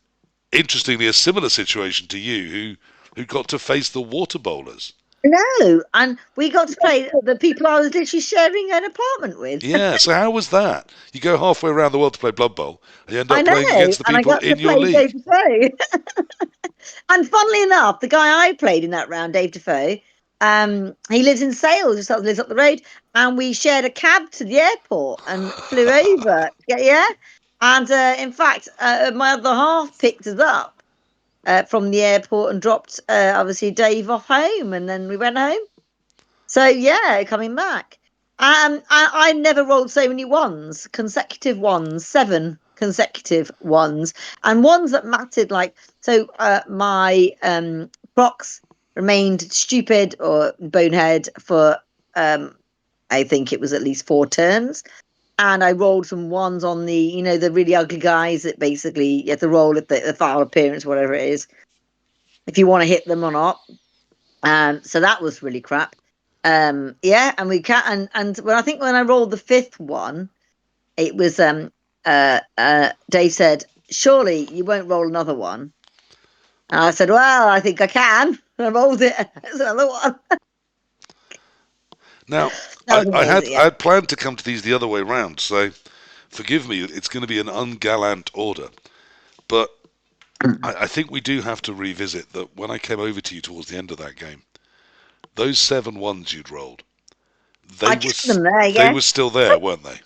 interestingly a similar situation to you, who got to face the water bowlers. no, and we got to play the people I was literally sharing an apartment with. Yeah, so how was that? You go halfway around the world to play Blood Bowl, and you end I up playing know, against the and I people got to in your play Dave league. Defoe. And funnily enough, the guy I played in that round, Dave Defoe, he lives in Sales, just lives up the road, and we shared a cab to the airport and flew over. Yeah, yeah. And in fact, my other half picked us up from the airport and dropped obviously Dave off home, and then we went home. So yeah, coming back. I never rolled so many ones, consecutive ones, 7 consecutive ones, and ones that mattered. Like so, my procs remained stupid or bonehead for I think it was at least 4 turns, and I rolled some ones on the really ugly guys that basically you have to roll at the foul appearance, whatever it is, if you want to hit them or not. So that was really crap. Yeah, and we can and when I rolled the 5th one, it was Dave said, "Surely you won't roll another one." And I said, "Well, I think I can." And I rolled it. It's another one. Now, That was amazing. I Yeah. had planned to come to these the other way round, so forgive me, it's going to be an ungallant order. But I think we do have to revisit that when I came over to you towards the end of that game, those 7 ones you'd rolled, I they were kept them there. they Yeah. were still there, weren't they?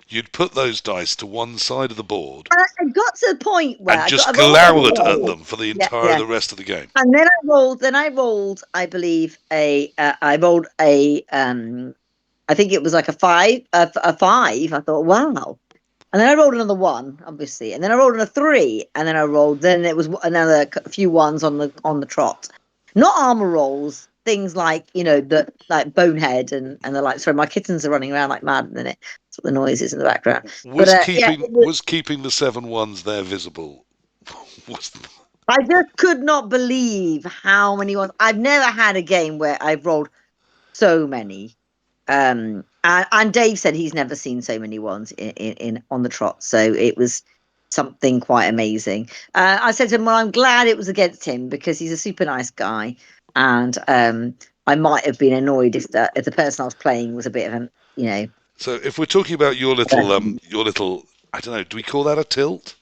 You'd put those dice to one side of the board I got to the point where and I just rolled glowered another at one. them for the Yeah, entire yeah. the rest of the game. And then I rolled, I believe I rolled I think it was like a 5, a 5. I thought, wow. And then I rolled another 1, obviously, and then I rolled a 3, and then it was another few ones on the trot. Not armor rolls, things like, the like Bonehead and the like. Sorry, my kittens are running around like mad in a minute. That's what the noise is in the background. Was But yeah, keeping the 7-1s there visible? Was I just could not believe how many ones. I've never had a game where I've rolled so many. And Dave said he's never seen so many ones in on the trot. So it was something quite amazing. I said to him, well, I'm glad it was against him because he's a super nice guy. And I might have been annoyed if the person I was playing was a bit of an, So if we're talking about your little, I don't know, do we call that a tilt?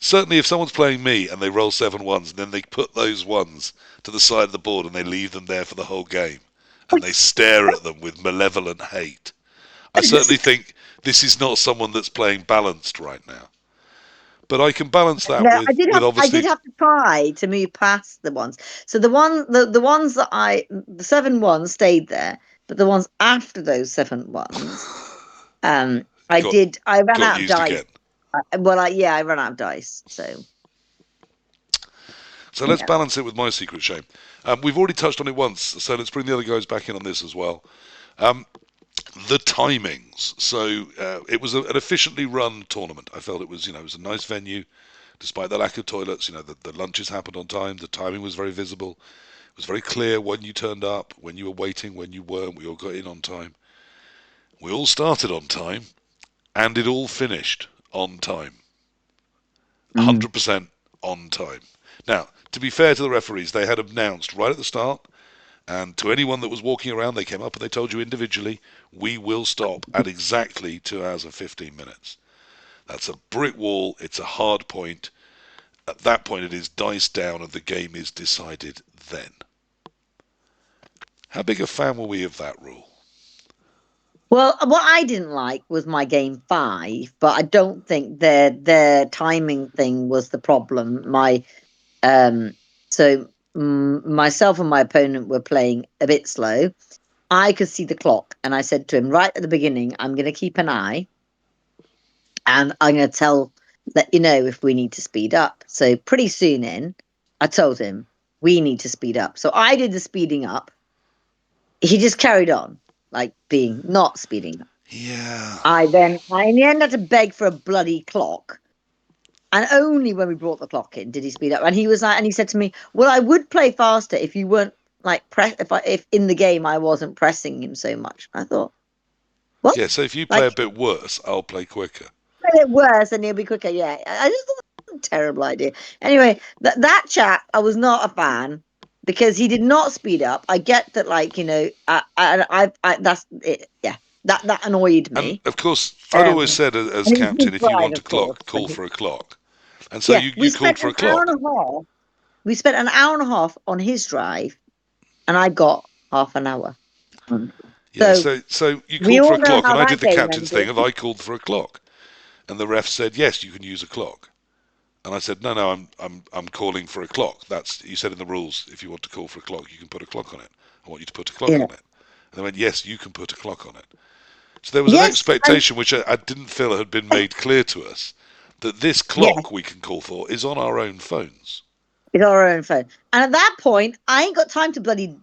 Certainly, if someone's playing me and they roll 7-1s and then they put those ones to the side of the board and they leave them there for the whole game and they stare at them with malevolent hate, I certainly think this is not someone that's playing balanced right now. But I can balance that No, with I did obviously. have to try to move past the ones. So the ones that the 7-1 stayed there, but the ones after those 7-1s, I ran got out of used dice. again. I ran out of dice. So Let's yeah. balance it with my secret shame. We've already touched on it once, so let's bring the other guys back in on this as well. The timings. So it was an efficiently run tournament. I felt it was a nice venue, despite the lack of toilets. The lunches happened on time. The timing was very visible. It was very clear when you turned up, when you were waiting, when you weren't. We all got in on time. We all started on time, and it all finished on time. 100% on time. Now, to be fair to the referees, they had announced right at the start, and to anyone that was walking around, they came up and they told you individually, we will stop at exactly 2 hours and 15 minutes. That's a brick wall. It's a hard point. At that point, it is dice down and the game is decided then. How big a fan were we of that rule? Well, what I didn't like was my game 5, but I don't think their timing thing was the problem. Myself and my opponent were playing a bit slow. I could see the clock, and I said to him right at the beginning, I'm going to keep an eye, and I'm going to let you know if we need to speed up. So pretty soon I told him we need to speed up. So I did the speeding up. He just carried on, like being not speeding up. Yeah. I in the end had to beg for a bloody clock. And only when we brought the clock in did he speed up. And he was like, and he said to me, well, I would play faster if you weren't like if in the game I wasn't pressing him so much. I thought, what? Yeah, so if you play Like, a bit worse, I'll play quicker. play it worse and he'll be quicker. Yeah. I just thought that was a terrible idea. Anyway, that chap, I was not a fan because he did not speed up. I get that, that's it. Yeah. That annoyed And me. of course, I'd always said as And he was captain, if you right, want a of course. clock, call for a clock. And so Yeah, you called for a clock. We spent an hour and a half on his drive, and I got half an hour. Yeah, So so you we called for all a know clock, how and I that did the game captain's thing, ended. and I called for a clock, and the ref said yes, you can use a clock, and I said no, I'm calling for a clock. That's you said in the rules. If you want to call for a clock, you can put a clock on it. I want you to put a clock Yeah. on it. And they went yes, you can put a clock on it. So there was an Yes, and expectation which I didn't feel had been made clear to us that this yeah, clock we can call for is on our own phones. with our own phone. And at that point, I ain't got time to bloody.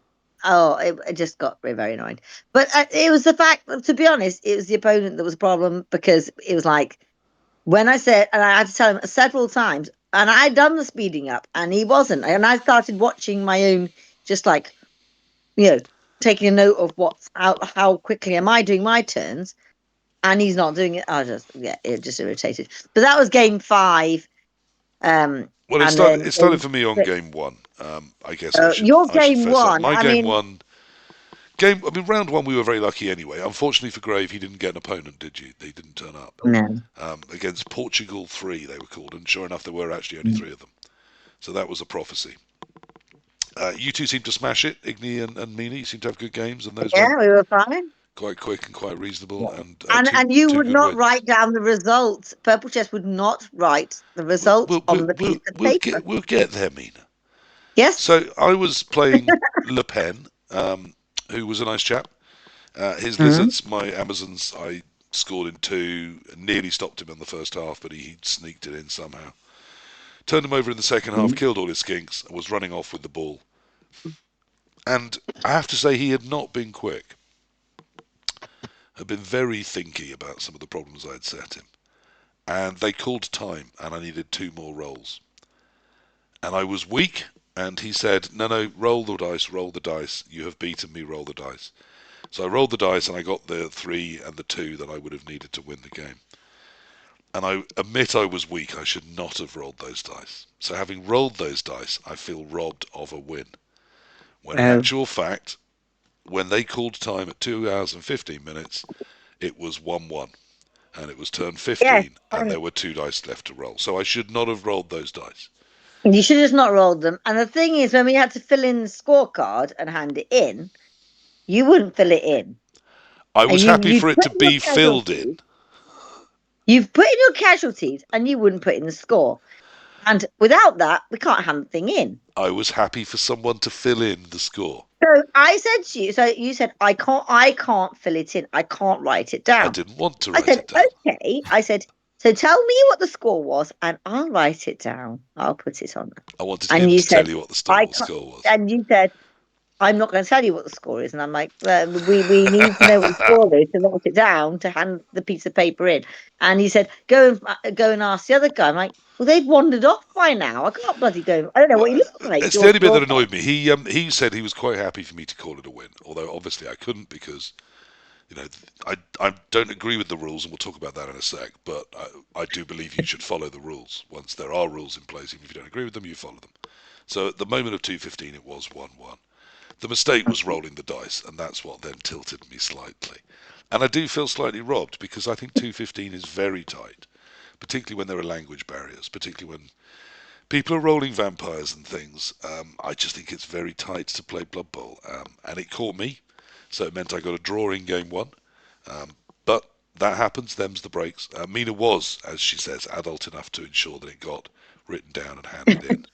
Oh, it just got very, very annoying. But it was the fact, to be honest, it was the opponent that was a problem because it was like when I said, and I had to tell him several times, and I had done the speeding up, and he wasn't. And I started watching my own, just like, taking a note of how quickly am I doing my turns, and he's not doing it. It just irritated. But that was game 5. Well, And then it started for me on game 1. I guess your I should game fess up. 1. My I game mean, 1 I mean, round 1 we were very lucky anyway. Unfortunately for Grave, he didn't get an opponent, did you? They didn't turn up. no. Against Portugal 3, they were called, and sure enough, there were actually only 3 of them. So that was a prophecy. You two seem to smash it, Ignii and Mina. You seem to have good games, and those Yeah, we were fine. quite quick and quite reasonable. And you two would good not wins. write down the results. PurpleChest would not write the results on the piece of paper. We'll get there, Mina. Yes. So I was playing Europen, who was a nice chap. His lizards, my Amazons, I scored in 2, nearly stopped him in the first half, but he sneaked it in somehow. Turned him over in the second half, killed all his skinks, and was running off with the ball. And I have to say, he had not been quick. Had been very thinky about some of the problems I'd set him. And they called time, and I needed 2 more rolls. And I was weak, and he said, no, roll the dice, you have beaten me, roll the dice. So I rolled the dice, and I got the 3 and the 2 that I would have needed to win the game. And I admit I was weak, I should not have rolled those dice. So having rolled those dice, I feel robbed of a win. When in actual fact, when they called time at 2 hours and 15 minutes, it was 1-1. And it was turn 15, Yes, and there were 2 dice left to roll. So I should not have rolled those dice. you should have just not rolled them. And the thing is, when we had to fill in the scorecard and hand it in, you wouldn't fill it in. I was And happy you'd for it put to in your be filled in. casualties. You've put in your casualties, and you wouldn't put in the score. And without that, we can't hand the thing in. I was happy for someone to fill in the score. So I said to you, so you said, I can't fill it in. I can't write it down. I didn't want to I write said, it down. okay. I said, so tell me what the score was, and I'll write it down. I'll put it on there. I wanted And him you to tell said, you what the I score was. And you said, I'm not going to tell you what the score is. And I'm like, we need to know what the score is to write it down to hand the piece of paper in. And he said, go and ask the other guy. I'm like, well, they've wandered off by now. I can't bloody go. I don't know what you look like. It's the only bit that annoyed me. He said he was quite happy for me to call it a win, although obviously I couldn't because, you know, I don't agree with the rules, and we'll talk about that in a sec. But I do believe you should follow the rules. Once there are rules in place, even if you don't agree with them, you follow them. So at the moment of 2:15, it was 1-1. The mistake was rolling the dice, and that's what then tilted me slightly. And I do feel slightly robbed because I think 2:15 is very tight, particularly when there are language barriers, particularly when people are rolling vampires and things. I just think it's very tight to play Blood Bowl, and it caught me, so it meant I got a draw in game 1. But that happens, them's the breaks. Mina was, as she says, adult enough to ensure that it got written down and handed in.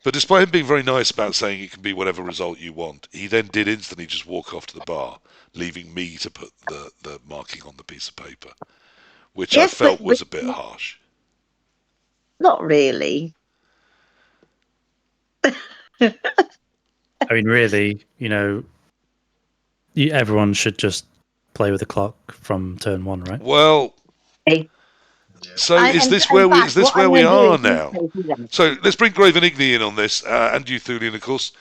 But despite him being very nice about saying it can be whatever result you want, he then did instantly just walk off to the bar, leaving me to put the marking on the piece of paper, which I felt was a bit harsh. Not really. I mean, really, everyone should just play with the clock from turn 1, right? Well, Okay. so is And this in where we fact, is this what where I'm we gonna do are is you now? play them. So let's bring Grave and Ignii in on this, and you, Thulean, of course.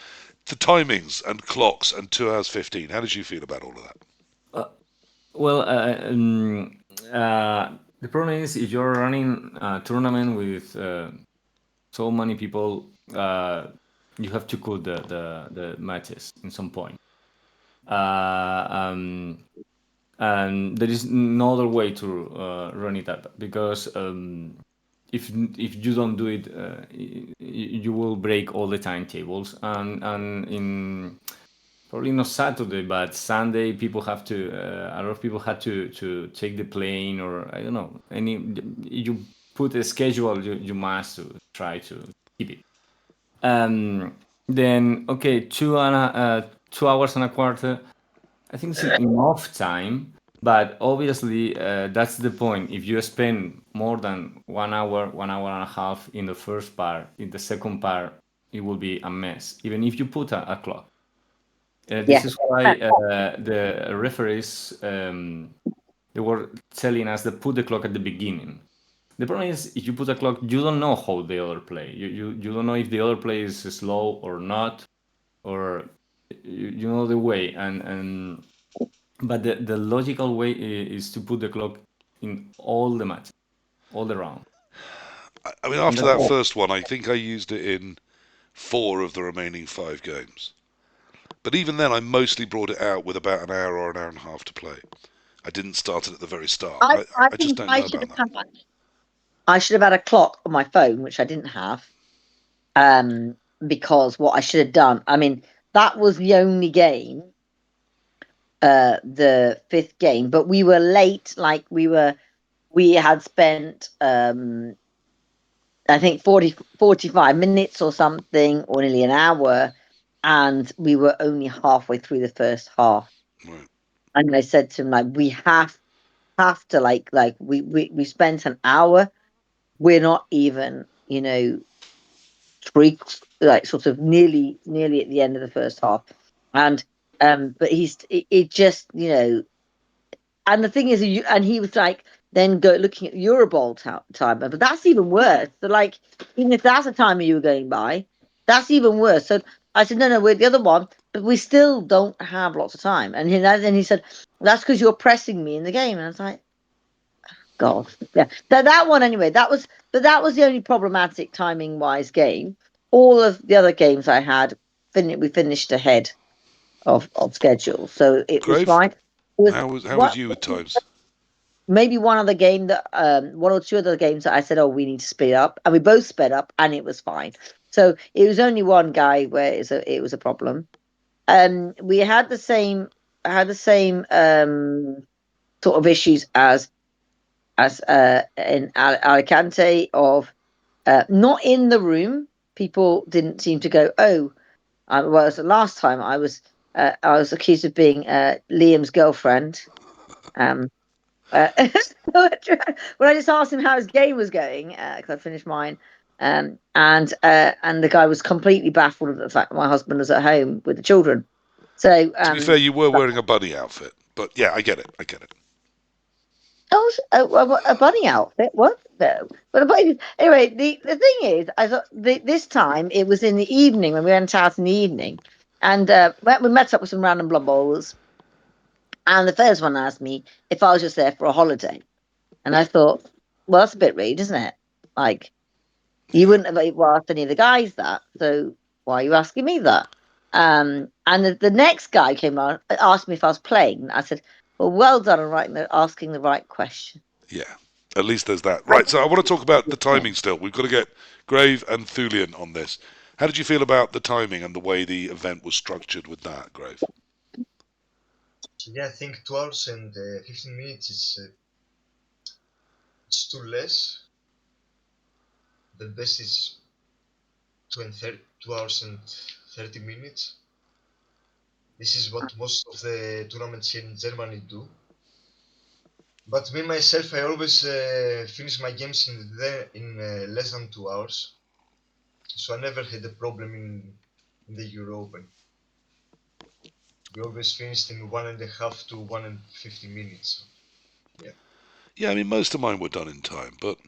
The timings and clocks and 2 hours 15. How did you feel about all of that? Well, the problem is if you're running a tournament with so many people, you have to cut the matches in some point. And there is no other way to run it up because if you don't do it, you will break all the timetables. And in probably not Saturday, but Sunday, people have to. A lot of people had to take the plane, or I don't know. You put a schedule, you must to try to keep it. Then okay, 2 hours and a quarter. I think it's enough time, but obviously that's the point. If you spend more than 1 hour, 1 hour and a half in the first part, in the second part, it will be a mess. Even if you put a clock. This is why the referees they were telling us to put the clock at the beginning. The problem is if you put a clock, you don't know how the other play. You don't know if the other play is slow or not, or you know the way. But the logical way is to put the clock in all the matches, all the round. I mean, after that first one, I think I used it in 4 of the remaining 5 games. But even then, I mostly brought it out with about an hour or an hour and a half to play. I didn't start it at the very start. I just don't know about that. I should have had a clock on my phone, which I didn't have. Because what I should have done, I mean, that was the only game, the 5th game, but we were late. Like we had spent, I think 45 minutes or something, or nearly an hour, and we were only halfway through the first half. Right. And I said to him, like, we have to like we spent an hour. We're not even, like sort of nearly at the end of the first half, and but it just and the thing is, and he was like then looking at Euroball time, but that's even worse. So like, even if that's the time you were going by, that's even worse. So I said, no, we're the other one, but we still don't have lots of time. And then he said, that's because you're pressing me in the game. And I was like, God, yeah. So that one anyway. But that was the only problematic timing wise game. All of the other games I had, we finished ahead of schedule, so it was Grave, fine. It was how was what you at times? maybe one other game that one or two other games that I said, oh, we need to speed up, and we both sped up, and it was fine. So it was only one guy where it was a problem. We had the same sort of issues as in Alicante of not in the room. People didn't seem to go, oh, well, the last time I was accused of being Liam's girlfriend. When I just asked him how his game was going, because I finished mine, and the guy was completely baffled at the fact that my husband was at home with the children. So To be fair, you were wearing a bunny outfit, but yeah, I get it. oh, a bunny outfit. What? No. But anyway, the thing is, I thought this time it was in the evening when we went out in the evening, and we met up with some random blood bowlers, and the first one asked me if I was just there for a holiday, and I thought, well, that's a bit rude, isn't it? Like, you wouldn't have asked any of the guys that, so why are you asking me that? And the next guy came on, asked me if I was playing. I said, well done on asking the right question. Yeah, at least there's that. Right, so I want to talk about the timing still. We've got to get Grave and Thulean on this. How did you feel about the timing and the way the event was structured with that, Grave? So yeah, I think 2 hours and 15 minutes is it's too less. The best is 2 hours and 30 minutes. This is what most of the tournaments here in Germany do. But me myself, I always finish my games in less than 2 hours. So I never had a problem in the Europen. We always finished in 1.5 to 1 and 50 minutes. Yeah. Yeah, I mean, most of mine were done in time, but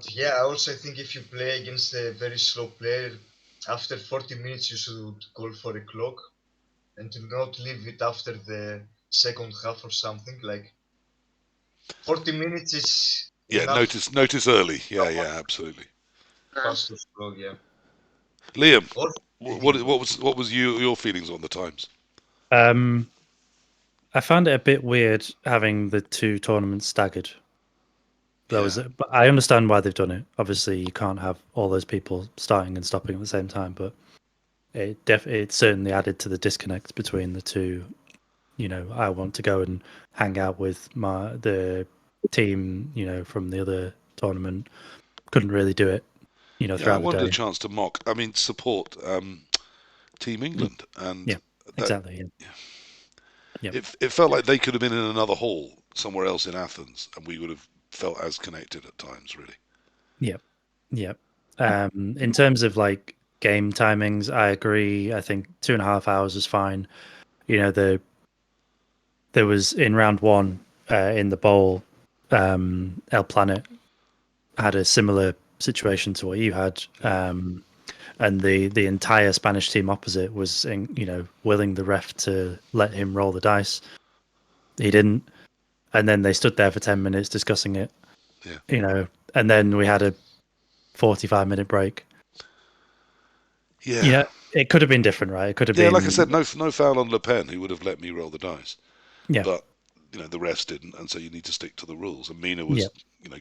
Yeah, I also think if you play against a very slow player, after 40 minutes you should call for a clock and to not leave it after the second half or something. Like 40 minutes is yeah, enough. notice early. Yeah, absolutely. Fast or slow, yeah. Liam, Or what was your feelings on the times? I found it a bit weird having the two tournaments staggered. Yeah. But I understand why they've done it. Obviously, you can't have all those people starting and stopping at the same time, but it certainly added to the disconnect between the two. I want to go and hang out with the team, from the other tournament. Couldn't really do it, Yeah, I throughout the wanted a day. chance to support Team England, and Yeah, that, exactly. Yeah. it felt like they could have been in another hall somewhere else in Athens, and we would have felt as connected at times, really. Yeah. In terms of like game timings, I agree. I think 2.5 hours is fine. There was in round one in the bowl, El Planet had a similar situation to what you had, and the entire Spanish team opposite was willing the ref to let him roll the dice. He didn't, and then they stood there for 10 minutes discussing it. Yeah. And then we had a 45-minute break. Yeah. It could have been different, right? It could have been. Like I said, no foul on Le Pen, who would have let me roll the dice. Yeah. But the refs didn't, and so you need to stick to the rules. And Mina was,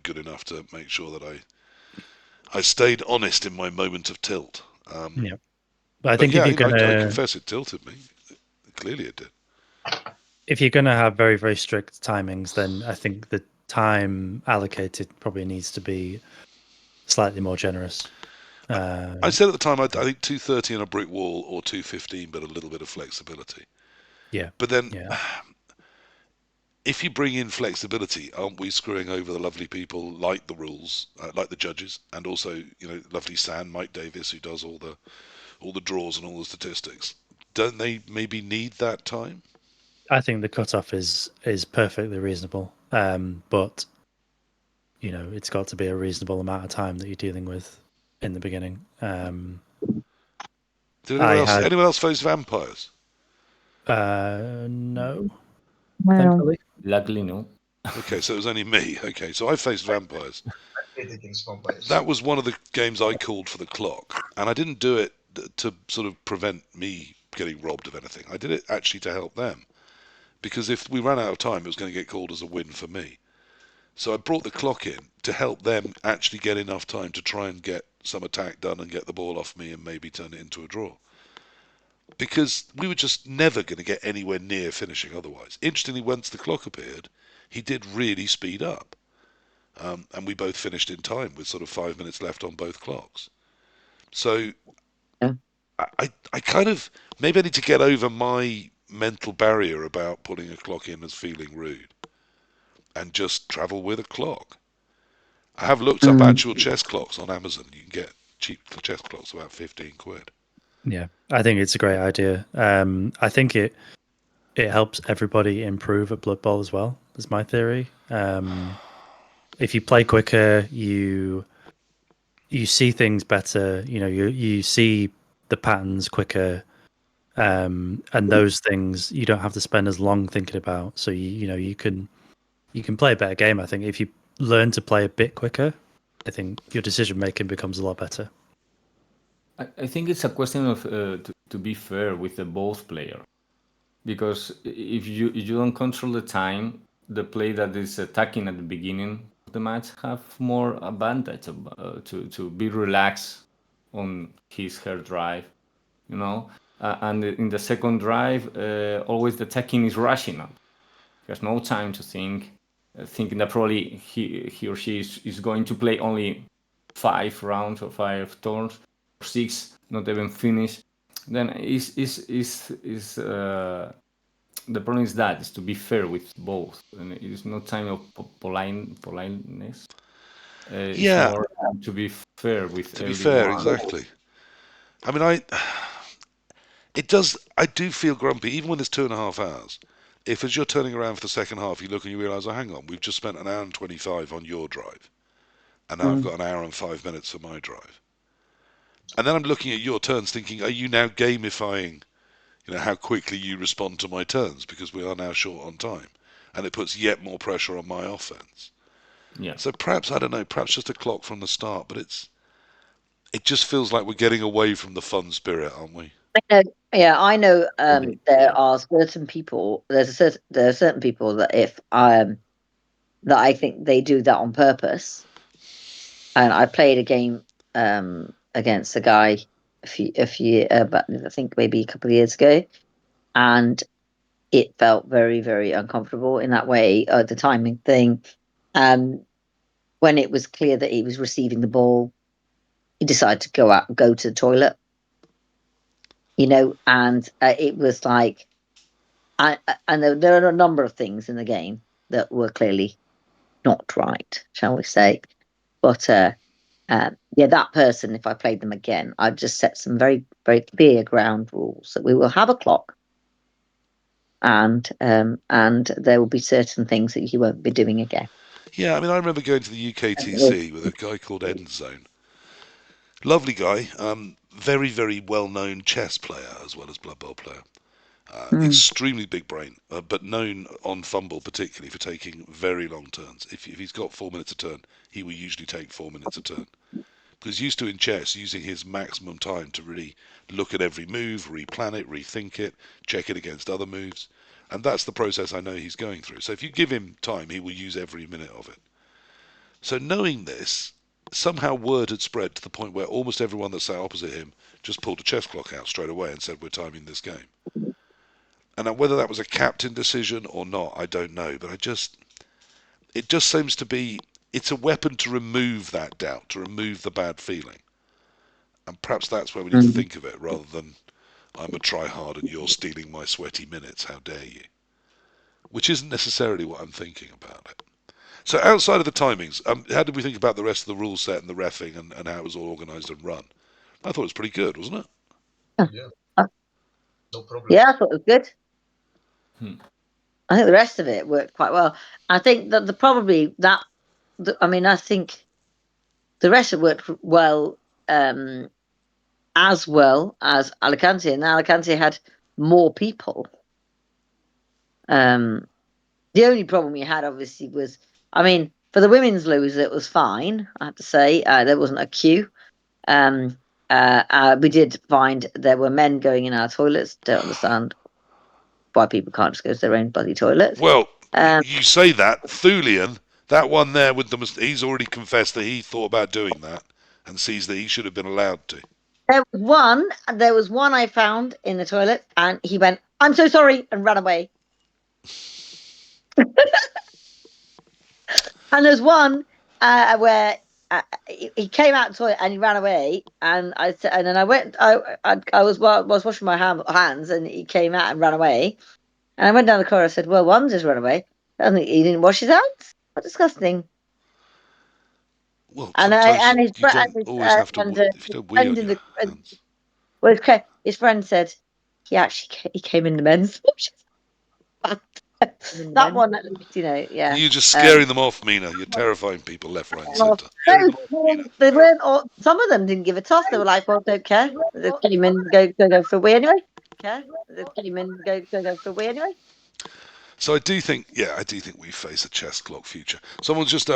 good enough to make sure that I stayed honest in my moment of tilt. But I think if you're I confess it tilted me. Clearly, it did. If you're gonna have very, very strict timings, then I think the time allocated probably needs to be slightly more generous. I said at the time, I think 2:30 on a brick wall or 2:15, but a little bit of flexibility. Yeah. But then if you bring in flexibility, aren't we screwing over the lovely people like the rules, like the judges, and also lovely San Mike Davis who does all the draws and all the statistics? Don't they maybe need that time? I think the cutoff is perfectly reasonable, but it's got to be a reasonable amount of time that you're dealing with in the beginning. Did I had anyone else face vampires? no, Well, thankfully. Luckily, no. Okay, so it was only me. Okay, so I faced vampires. I played against vampires. That was one of the games I called for the clock, and I didn't do it to sort of prevent me getting robbed of anything. I did it actually to help them, because if we ran out of time, it was going to get called as a win for me. So I brought the clock in to help them actually get enough time to try and get some attack done and get the ball off me and maybe turn it into a draw. Because we were just never going to get anywhere near finishing otherwise. Interestingly, once the clock appeared, he did really speed up. And we both finished in time with sort of 5 minutes left on both clocks. So Yeah. I kind of, maybe I need to get over my mental barrier about putting a clock in as feeling rude and just travel with a clock. I have looked up actual chess clocks on Amazon. You can get cheap chess clocks about 15 quid. Yeah, I think it's a great idea. I think it helps everybody improve at Blood Bowl as well. Is my theory. If you play quicker, you see things better. You see the patterns quicker, and those things you don't have to spend as long thinking about. So you can play a better game. I think if you learn to play a bit quicker, I think your decision making becomes a lot better. I think it's a question of to be fair with the both player, because if you don't control the time, the player that is attacking at the beginning of the match have more advantage to be relaxed on her drive, and in the second drive, always the attacking is rushing up. He has no time to think, thinking that probably he or she is going to play only 5 rounds or 5 turns, or 6, not even finish. Then the problem is to be fair with both, and it's not time of politeness. It's Yeah, more to be fair with to be fair, everyone. exactly. I mean, I do feel grumpy, even when it's 2.5 hours. If as you're turning around for the second half, you look and you realise, oh, hang on, we've just spent an hour and 25 on your drive, and now I've got an hour and 5 minutes for my drive. And then I'm looking at your turns, thinking, are you now gamifying, how quickly you respond to my turns because we are now short on time, and it puts yet more pressure on my offense. Yeah. So perhaps, I don't know, perhaps just a clock from the start, but it just feels like we're getting away from the fun spirit, aren't we? I know. There Yeah. are certain people. There are certain people that if that I think they do that on purpose. And I played a game against a guy a few but I think maybe a couple of years ago, and it felt very, very uncomfortable in that way. The timing thing, when it was clear that he was receiving the ball, he decided to go to the toilet. And it was like, and there are a number of things in the game that were clearly not right, shall we say? But that person, if I played them again, I'd just set some very, very clear ground rules that we will have a clock, and there will be certain things that you won't be doing again. Yeah, I mean, I remember going to the UKTC with a guy called Endzone. Lovely guy, very, very well-known chess player as well as Blood Bowl player. Extremely big brain, but known on Fumble particularly for taking very long turns. If he's got 4 minutes a turn, he will usually take 4 minutes a turn. Because he's used to in chess using his maximum time to really look at every move, replan it, rethink it, check it against other moves. And that's the process I know he's going through. So if you give him time, he will use every minute of it. So knowing this, somehow word had spread to the point where almost everyone that sat opposite him just pulled a chess clock out straight away and said, we're timing this game. And whether that was a captain decision or not, I don't know. But it just seems to be, it's a weapon to remove that doubt, to remove the bad feeling. And perhaps that's where we need to think of it, rather than I'm a try-hard and you're stealing my sweaty minutes. How dare you? which isn't necessarily what I'm thinking about it. So outside of the timings, how did we think about the rest of the rule set and the reffing and how it was all organised and run? I thought it was pretty good, wasn't it? Yeah, Uh, no problem. Yeah, I thought it was good. Hmm. I think the rest of it worked quite well. I think that I think the rest of it worked well, as well as Alicante, and Alicante had more people. The only problem we had, obviously, was, I mean, for the women's loser, it was fine. I have to say, there wasn't a queue. We did find there were men going in our toilets. Don't understand why people can't just go to their own bloody toilets. Well, you say that. Thulean, that one there with he's already confessed that he thought about doing that and sees that he should have been allowed to. There was one I found in the toilet, and he went, "I'm so sorry," and ran away. And there's one where he came out of the toilet and he ran away, and I said, and then I went, I was washing my hands, and he came out and ran away, and I went down the corridor. I said, "Well, one just ran away. I think he didn't wash his hands. What disgusting!" Well, And sometimes his you don't always have to. If you don't wee friend on in your the hands. well, his friend said he came in the men's washing. That one, at least, yeah. You're just scaring them off, Mina. You're terrifying people left, right, and centre. They weren't all. Some of them didn't give a toss. They were like, "Well, don't care. They came in, go for a wee anyway." Okay, they came in, go for a wee anyway. So I do think we face a chess clock future. Someone's just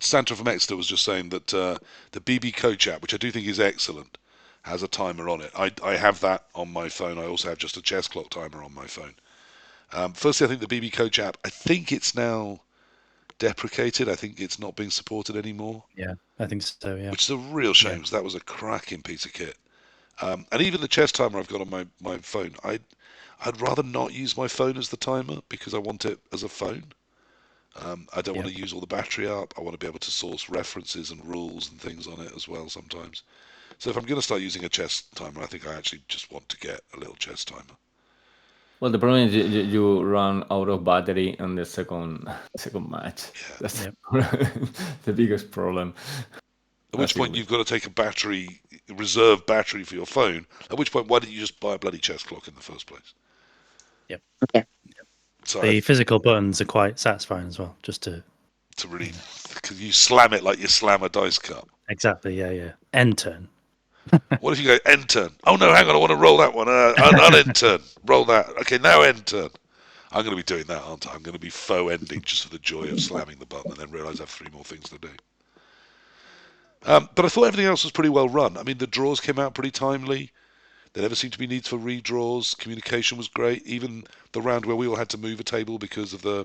Santa from Exeter was just saying that the BB Coach app, which I do think is excellent, has a timer on it. I have that on my phone. I also have just a chess clock timer on my phone. Firstly, I think the BB Coach app, I think it's now deprecated. I think it's not being supported anymore. Yeah, I think so. Yeah, Which is a real shame because that was a cracking piece of kit. And even the chess timer I've got on my phone, I'd rather not use my phone as the timer because I want it as a phone. I don't want to use all the battery up. I want to be able to source references and rules and things on it as well sometimes. So if I'm going to start using a chess timer, I think I actually just want to get a little chess timer. Well, the problem is you run out of battery on the second match. Yeah. That's the biggest problem. At which point you've got to take a reserve battery for your phone. At which point, why didn't you just buy a bloody chess clock in the first place? Yep. Yeah. So the physical buttons are quite satisfying as well. Just to really, because you slam it like you slam a dice cup. Exactly. Yeah. End turn. What if you go end turn? Oh no, hang on, I want to roll that one. Unend turn. Roll that. Okay, now end turn. I'm going to be doing that, aren't I? I'm going to be faux ending just for the joy of slamming the button and then realise I have 3 more things to do. But I thought everything else was pretty well run. I mean, the draws came out pretty timely. There never seemed to be needs for redraws. Communication was great. Even the round where we all had to move a table because of the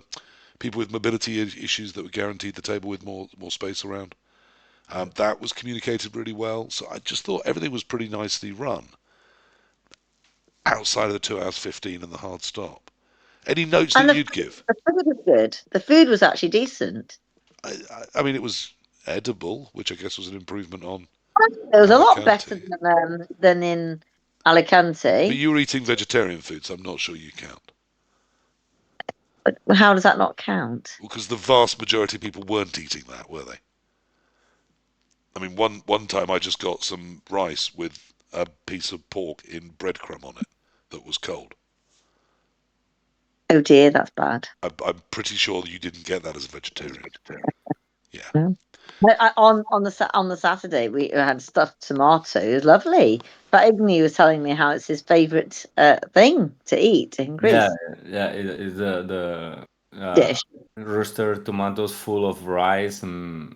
people with mobility issues that were guaranteed the table with more space around. That was communicated really well. So I just thought everything was pretty nicely run outside of the 2 hours 15 and the hard stop. Any notes that you'd give? The food was good. The food was actually decent. I mean, it was edible, which I guess was an improvement on. It was a lot Alicante. better than in Alicante. But you were eating vegetarian food, so I'm not sure you count. But how does that not count? Well, because the vast majority of people weren't eating that, were they? I mean, one time I just got some rice with a piece of pork in breadcrumb on it that was cold. Oh dear, that's bad. I'm pretty sure you didn't get that as a vegetarian. Yeah. No. On the Saturday we had stuffed tomato. It was lovely. But Ignii was telling me how it's his favourite thing to eat in Greece. Yeah. It's the Dish. roasted tomatoes full of rice and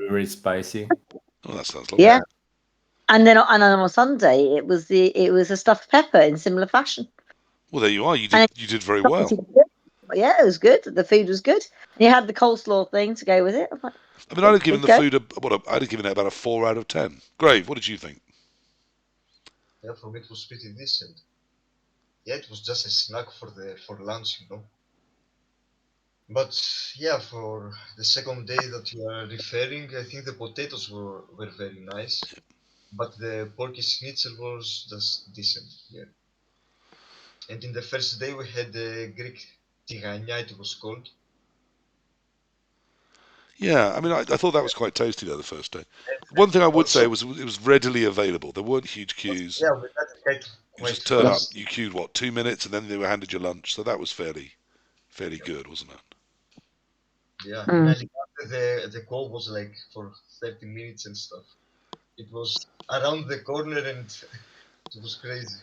very spicy. Oh, that sounds lovely. Yeah. And then on Sunday it was a stuffed pepper in similar fashion. Well, there you are. You did very well. Yeah, it was good. The food was good. And you had the coleslaw thing to go with it. I mean, I'd have given the food I'd have given it about a 4 out of 10. Grave, what did you think? Yeah, for me it was pretty decent. Yeah, it was just a snack for lunch, But yeah, for the second day that you are referring, I think the potatoes were very nice. But the porky schnitzel was just decent, yeah. And in the first day we had the Greek Tigania, it was called. Yeah, I mean, I thought that was quite tasty though the first day. One thing I would say was it was readily available. There weren't huge queues. Yeah, we got it You quite just turn up, fast. you queued what 2 minutes, and then they were handed your lunch. So that was fairly good, wasn't it? Yeah, in Mm. Alicante, the call was like for 30 minutes and stuff. It was around the corner and it was crazy.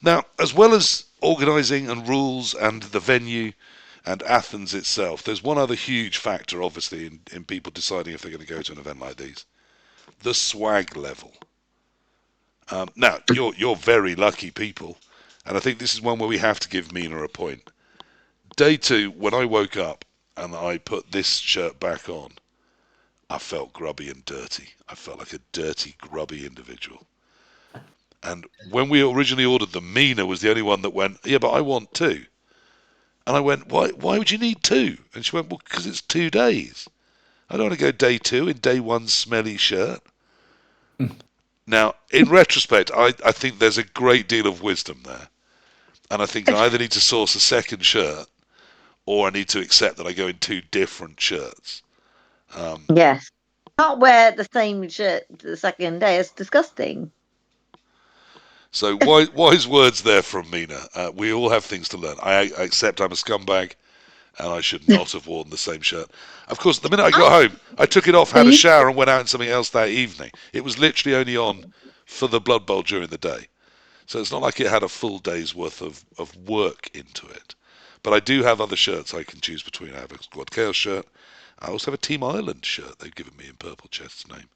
Now, as well as organising and rules and the venue and Athens itself, there's one other huge factor, obviously, in people deciding if they're going to go to an event like these: the swag level. Now, you're very lucky people, and I think this is one where we have to give Mina a point. Day 2, when I woke up and I put this shirt back on, I felt grubby and dirty. I felt like a dirty, grubby individual. And when we originally ordered them, Mina was the only one that went, yeah, but I want 2. And I went, why would you need 2? And she went, well, because it's 2 days. I don't want to go day 2 in day 1 smelly shirt. Now, in retrospect, I think there's a great deal of wisdom there. And I think I either need to source a second shirt or I need to accept that I go in 2 different shirts. Yes. Can't wear the same shirt the second day. It's disgusting. So wise words there from Mina. We all have things to learn. I accept I'm a scumbag and I should not have worn the same shirt. Of course, the minute I got home, I took it off, had a shower, and went out in something else that evening. It was literally only on for the Blood Bowl during the day. So it's not like it had a full day's worth of work into it. But I do have other shirts I can choose between. I have a Squad Chaos shirt. I also have a Team Ireland shirt they've given me in PurpleChest's name.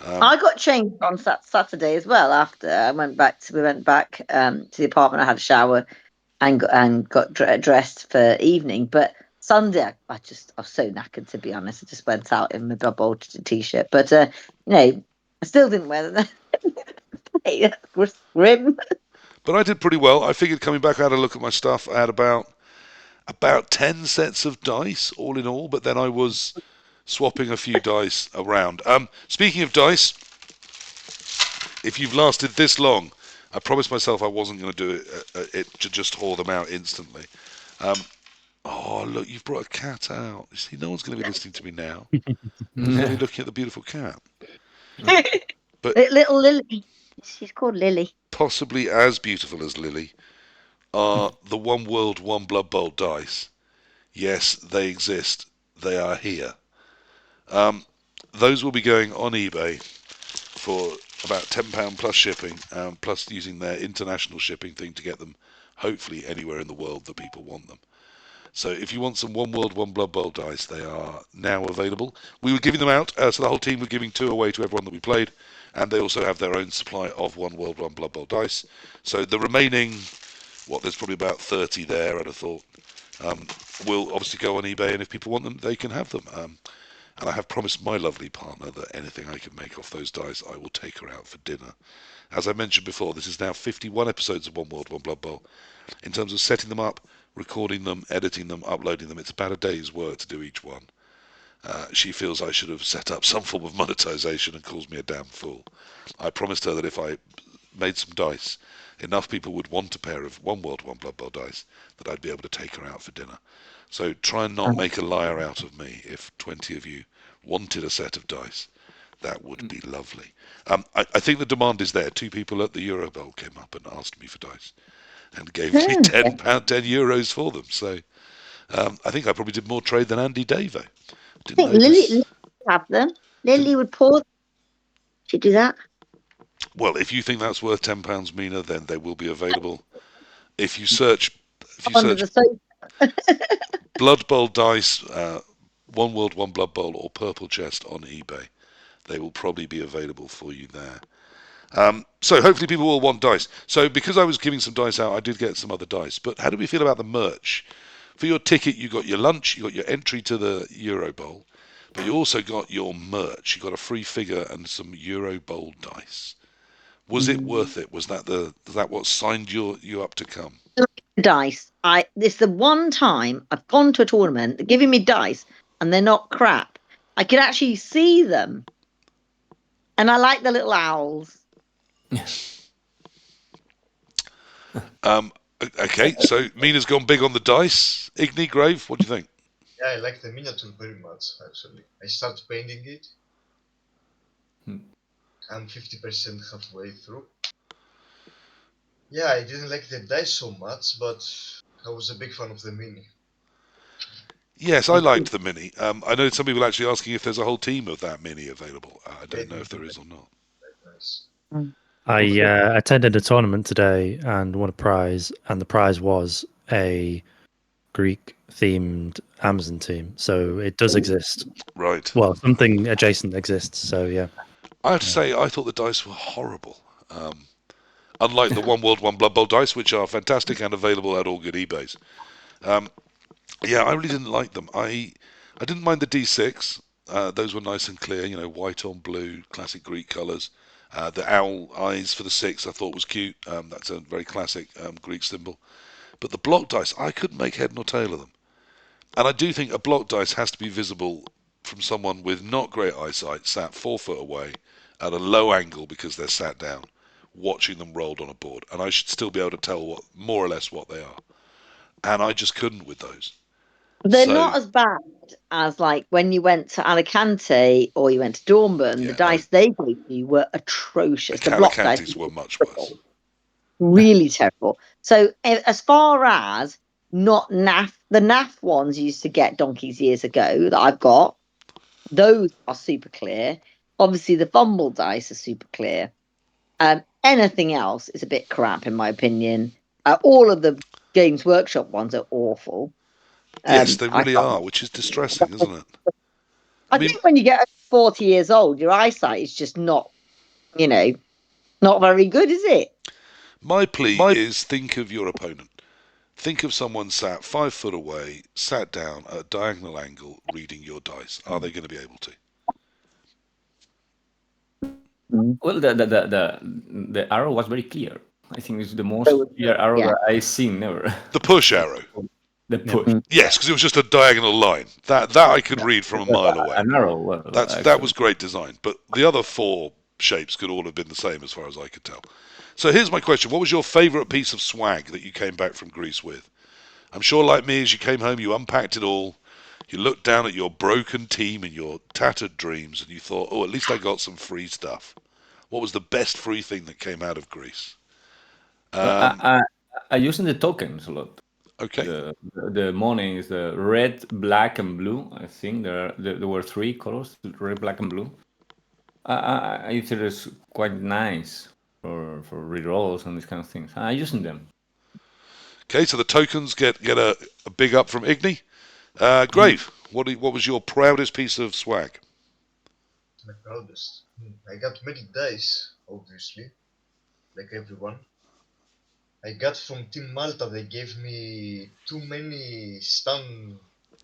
I got changed on Saturday as well. After I went back to the apartment. I had a shower and got dressed for evening. But Sunday, I was so knackered, to be honest. I just went out in my Blood Bowl t-shirt. But I still didn't wear them. That was grim. But I did pretty well. I figured coming back, I had a look at my stuff. I had about 10 sets of dice all in all, but then I was swapping a few dice around. Speaking of dice, if you've lasted this long, I promised myself I wasn't going to do it to just haul them out instantly. Oh, look, you've brought a cat out. You see, no one's going to be listening to me now. Everyone's going to be looking at the beautiful cat. But little Lily. She's called Lily. possibly as beautiful as Lily are the One World, One Blood Bowl dice. Yes, they exist. They are here. Those will be going on eBay for about £10 plus shipping, plus using their international shipping thing to get them hopefully anywhere in the world that people want them. So if you want some One World, One Blood Bowl dice, they are now available. We were giving them out, so the whole team were giving 2 away to everyone that we played, and they also have their own supply of One World, One Blood Bowl dice. So the remaining, there's probably about 30 there, I'd have thought, will obviously go on eBay, and if people want them, they can have them. And I have promised my lovely partner that anything I can make off those dice, I will take her out for dinner. As I mentioned before, this is now 51 episodes of One World, One Blood Bowl. In terms of setting them up, recording them, editing them, uploading them, it's about a day's work to do each one. She feels I should have set up some form of monetization and calls me a damn fool. I promised her that if I made some dice, enough people would want a pair of One World, One Blood Bowl dice that I'd be able to take her out for dinner. So try and not make a liar out of me. If 20 of you wanted a set of dice, that would be lovely. I think the demand is there. 2 people at the Europen came up and asked me for dice and gave me £10, €10 for them. So I think I probably did more trade than Andy Davo. I think Lily would have them. Lily would pour. She'd do that. Well, if you think that's worth £10, Mina, then they will be available. If you search Under the sofa. Blood Bowl dice, One World, One Blood Bowl, or PurpleChest on eBay, they will probably be available for you there. So hopefully people will want dice. So because I was giving some dice out, I did get some other dice. But how do we feel about the merch? For your ticket, you got your lunch, you got your entry to the Euro Bowl, but you also got your merch. You got a free figure and some Euro Bowl dice. Was it worth it? Was that what signed you up to come? Dice. This is the one time I've gone to a tournament, they're giving me dice, and they're not crap. I could actually see them, and I like the little owls. Okay, so Mina's gone big on the dice. Ignii, Grave, what do you think? Yeah, I like the miniature very much, actually. I started painting it. I'm 50% halfway through. Yeah, I didn't like the dice so much, but I was a big fan of the mini. Yes, I liked the mini. I know some people actually asking if there's a whole team of that mini available. I don't know if there is or not. Nice. I attended a tournament today and won a prize, and the prize was a Greek-themed Amazon team. So it does exist. Right. Well, something adjacent exists. So yeah. I have to say, I thought the dice were horrible. Unlike the One World, One Blood Bowl dice, which are fantastic and available at all good eBays. Yeah, I really didn't like them. I didn't mind the D6. Those were nice and clear, white on blue, classic Greek colours. The owl eyes for the 6 I thought was cute. That's a very classic Greek symbol. But the block dice, I couldn't make head nor tail of them. And I do think a block dice has to be visible from someone with not great eyesight, sat 4 foot away at a low angle because they're sat down, watching them rolled on a board. And I should still be able to tell more or less what they are. And I just couldn't with those. They're So- not as bad as like when you went to Alicante or you went to Dornbirn. Yeah, The dice they gave you were atrocious. The block dice Calicantes were much worse. really terrible. So as far as not naff, the naff ones you used to get donkeys years ago that I've got, those are super clear. Obviously, the fumble dice are super clear. Anything else is a bit crap in my opinion. All of the Games Workshop ones are awful. Yes, they really are, which is distressing, isn't it? I think when you get 40 years old, your eyesight is just not, not very good, is it? My plea is think of your opponent. Think of someone sat 5 foot away, sat down at a diagonal angle, reading your dice. Are they going to be able to? Well, the arrow was very clear. I think it's the most clear arrow that I've seen ever. The push arrow. The push. Yes, because it was just a diagonal line. That I could read from a mile away. An arrow. Well, that was great design. But the other 4 shapes could all have been the same as far as I could tell. So here's my question. What was your favourite piece of swag that you came back from Greece with? I'm sure like me, as you came home, you unpacked it all. You looked down at your broken team and your tattered dreams and you thought, oh, at least I got some free stuff. What was the best free thing that came out of Greece? I using the tokens a lot. Okay. The money is the red, black, and blue. I think there were 3 colors: red, black, and blue. I think it's quite nice for rerolls and these kind of things. I'm using them. Okay, so the tokens get a big up from Ignii. Grave, what was your proudest piece of swag? My proudest. I got many dice, obviously, like everyone. I got from Team Malta, they gave me too many stun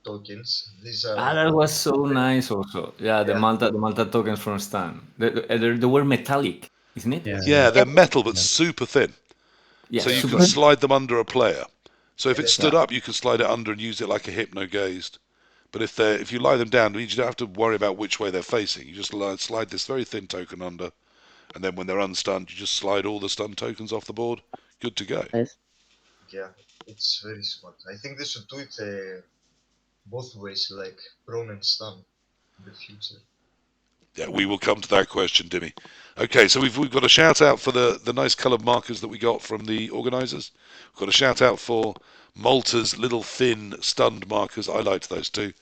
tokens. These are That was so nice also. Yeah, the Malta tokens from Stan. They were metallic, isn't it? Yeah, they're metal but super thin. Yeah, so you super can slide them under a player. So if it Yeah. stood up, you can slide it under and use it like a hypno-gazed. But if you lie them down, you don't have to worry about which way they're facing. You just slide this very thin token under, and then when they're unstunned, you just slide all the stun tokens off the board. Good to go. Yeah, it's very smart. I think they should do it both ways, like prone and stun in the future. Yeah, we will come to that question, Dimmy. Okay, so we've got a shout out for the nice coloured markers that we got from the organisers. We've got a shout out for Malta's little thin stunned markers. I liked those too.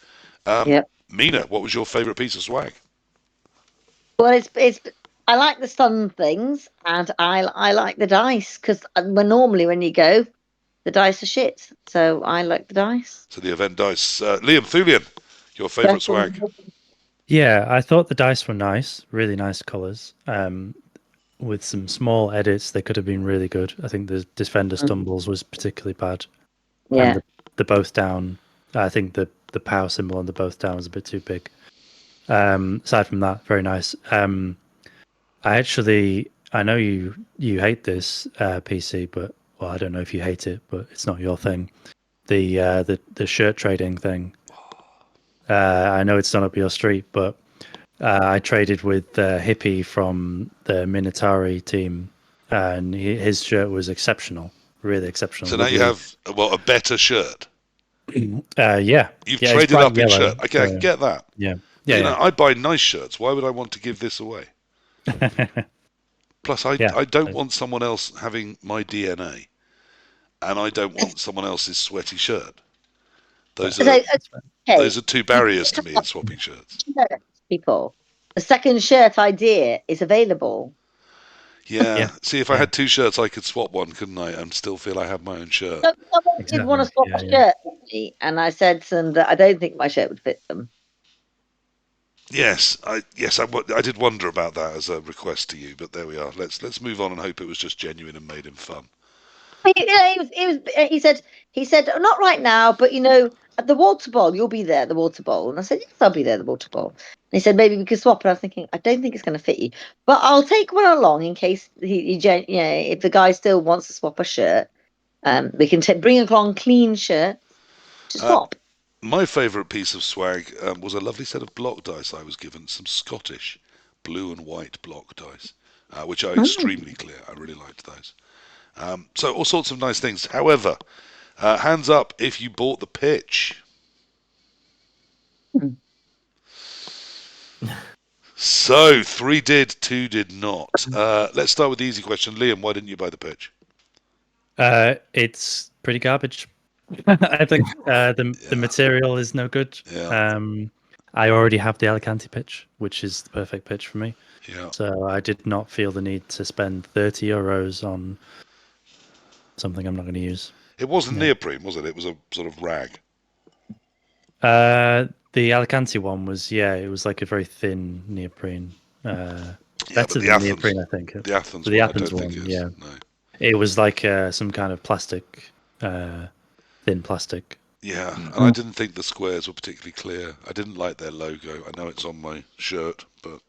Mina, what was your favourite piece of swag? Well, it's I like the stun things, and I like the dice because normally when you go, the dice are shit. So I like the dice. So the event dice. Liam, Thulean, your favourite swag? Yeah, I thought the dice were nice, really nice colours. With some small edits, they could have been really good. I think the Defender Stumbles was particularly bad. Yeah. And the both down, I think the power symbol on the both down was a bit too big. Aside from that, very nice. I know you hate this PC, but well, I don't know if you hate it, but it's not your thing. The shirt trading thing. I know it's not up your street, but I traded with Hippie from the Minatari team, and his shirt was exceptional. really exceptional. So now you have a better shirt. Yeah. You've it's traded bright up in yellow, shirt. Okay, I can get that. Yeah. But, Yeah. I buy nice shirts. Why would I want to give this away? Plus, I don't want someone else having my DNA, and I don't want someone else's sweaty shirt. Those So, are okay, two barriers to me in swapping shirts. people. The second shirt idea is available. Yeah. See, if I had two shirts, I could swap one, couldn't I? And still feel I have my own shirt. Someone did want to swap a shirt with me, and I said to them that I don't think my shirt would fit them. Yes, I did wonder about that as a request to you, but there we are. Let's move on and hope it was just genuine and made him fun. He said, "Oh, not right now, but at the water bowl, you'll be there at the water bowl." And I said, "Yes, I'll be there at the water bowl." And he said, "Maybe we could swap." And I was thinking, I don't think it's going to fit you, but I'll take one along in case if the guy still wants to swap a shirt, we can bring along clean shirt to swap. My favourite piece of swag was a lovely set of block dice I was given, some Scottish blue and white block dice, which are extremely clear. I really liked those. So all sorts of nice things. However, hands up if you bought the pitch. So 3 did, 2 did not. Let's start with the easy question. Liam, why didn't you buy the pitch? It's pretty garbage. I think the material is no good. Yeah. I already have the Alicante pitch, which is the perfect pitch for me. Yeah. So I did not feel the need to spend €30 on something I'm not going to use. It wasn't neoprene, was it? It was a sort of rag. The Alicante one was, it was like a very thin neoprene. Better than Athens, neoprene, I think. The Athens the one, Athens I don't one, think is. yeah. No. It was like some kind of plastic, thin plastic. Yeah, and I didn't think the squares were particularly clear. I didn't like their logo. I know it's on my shirt, but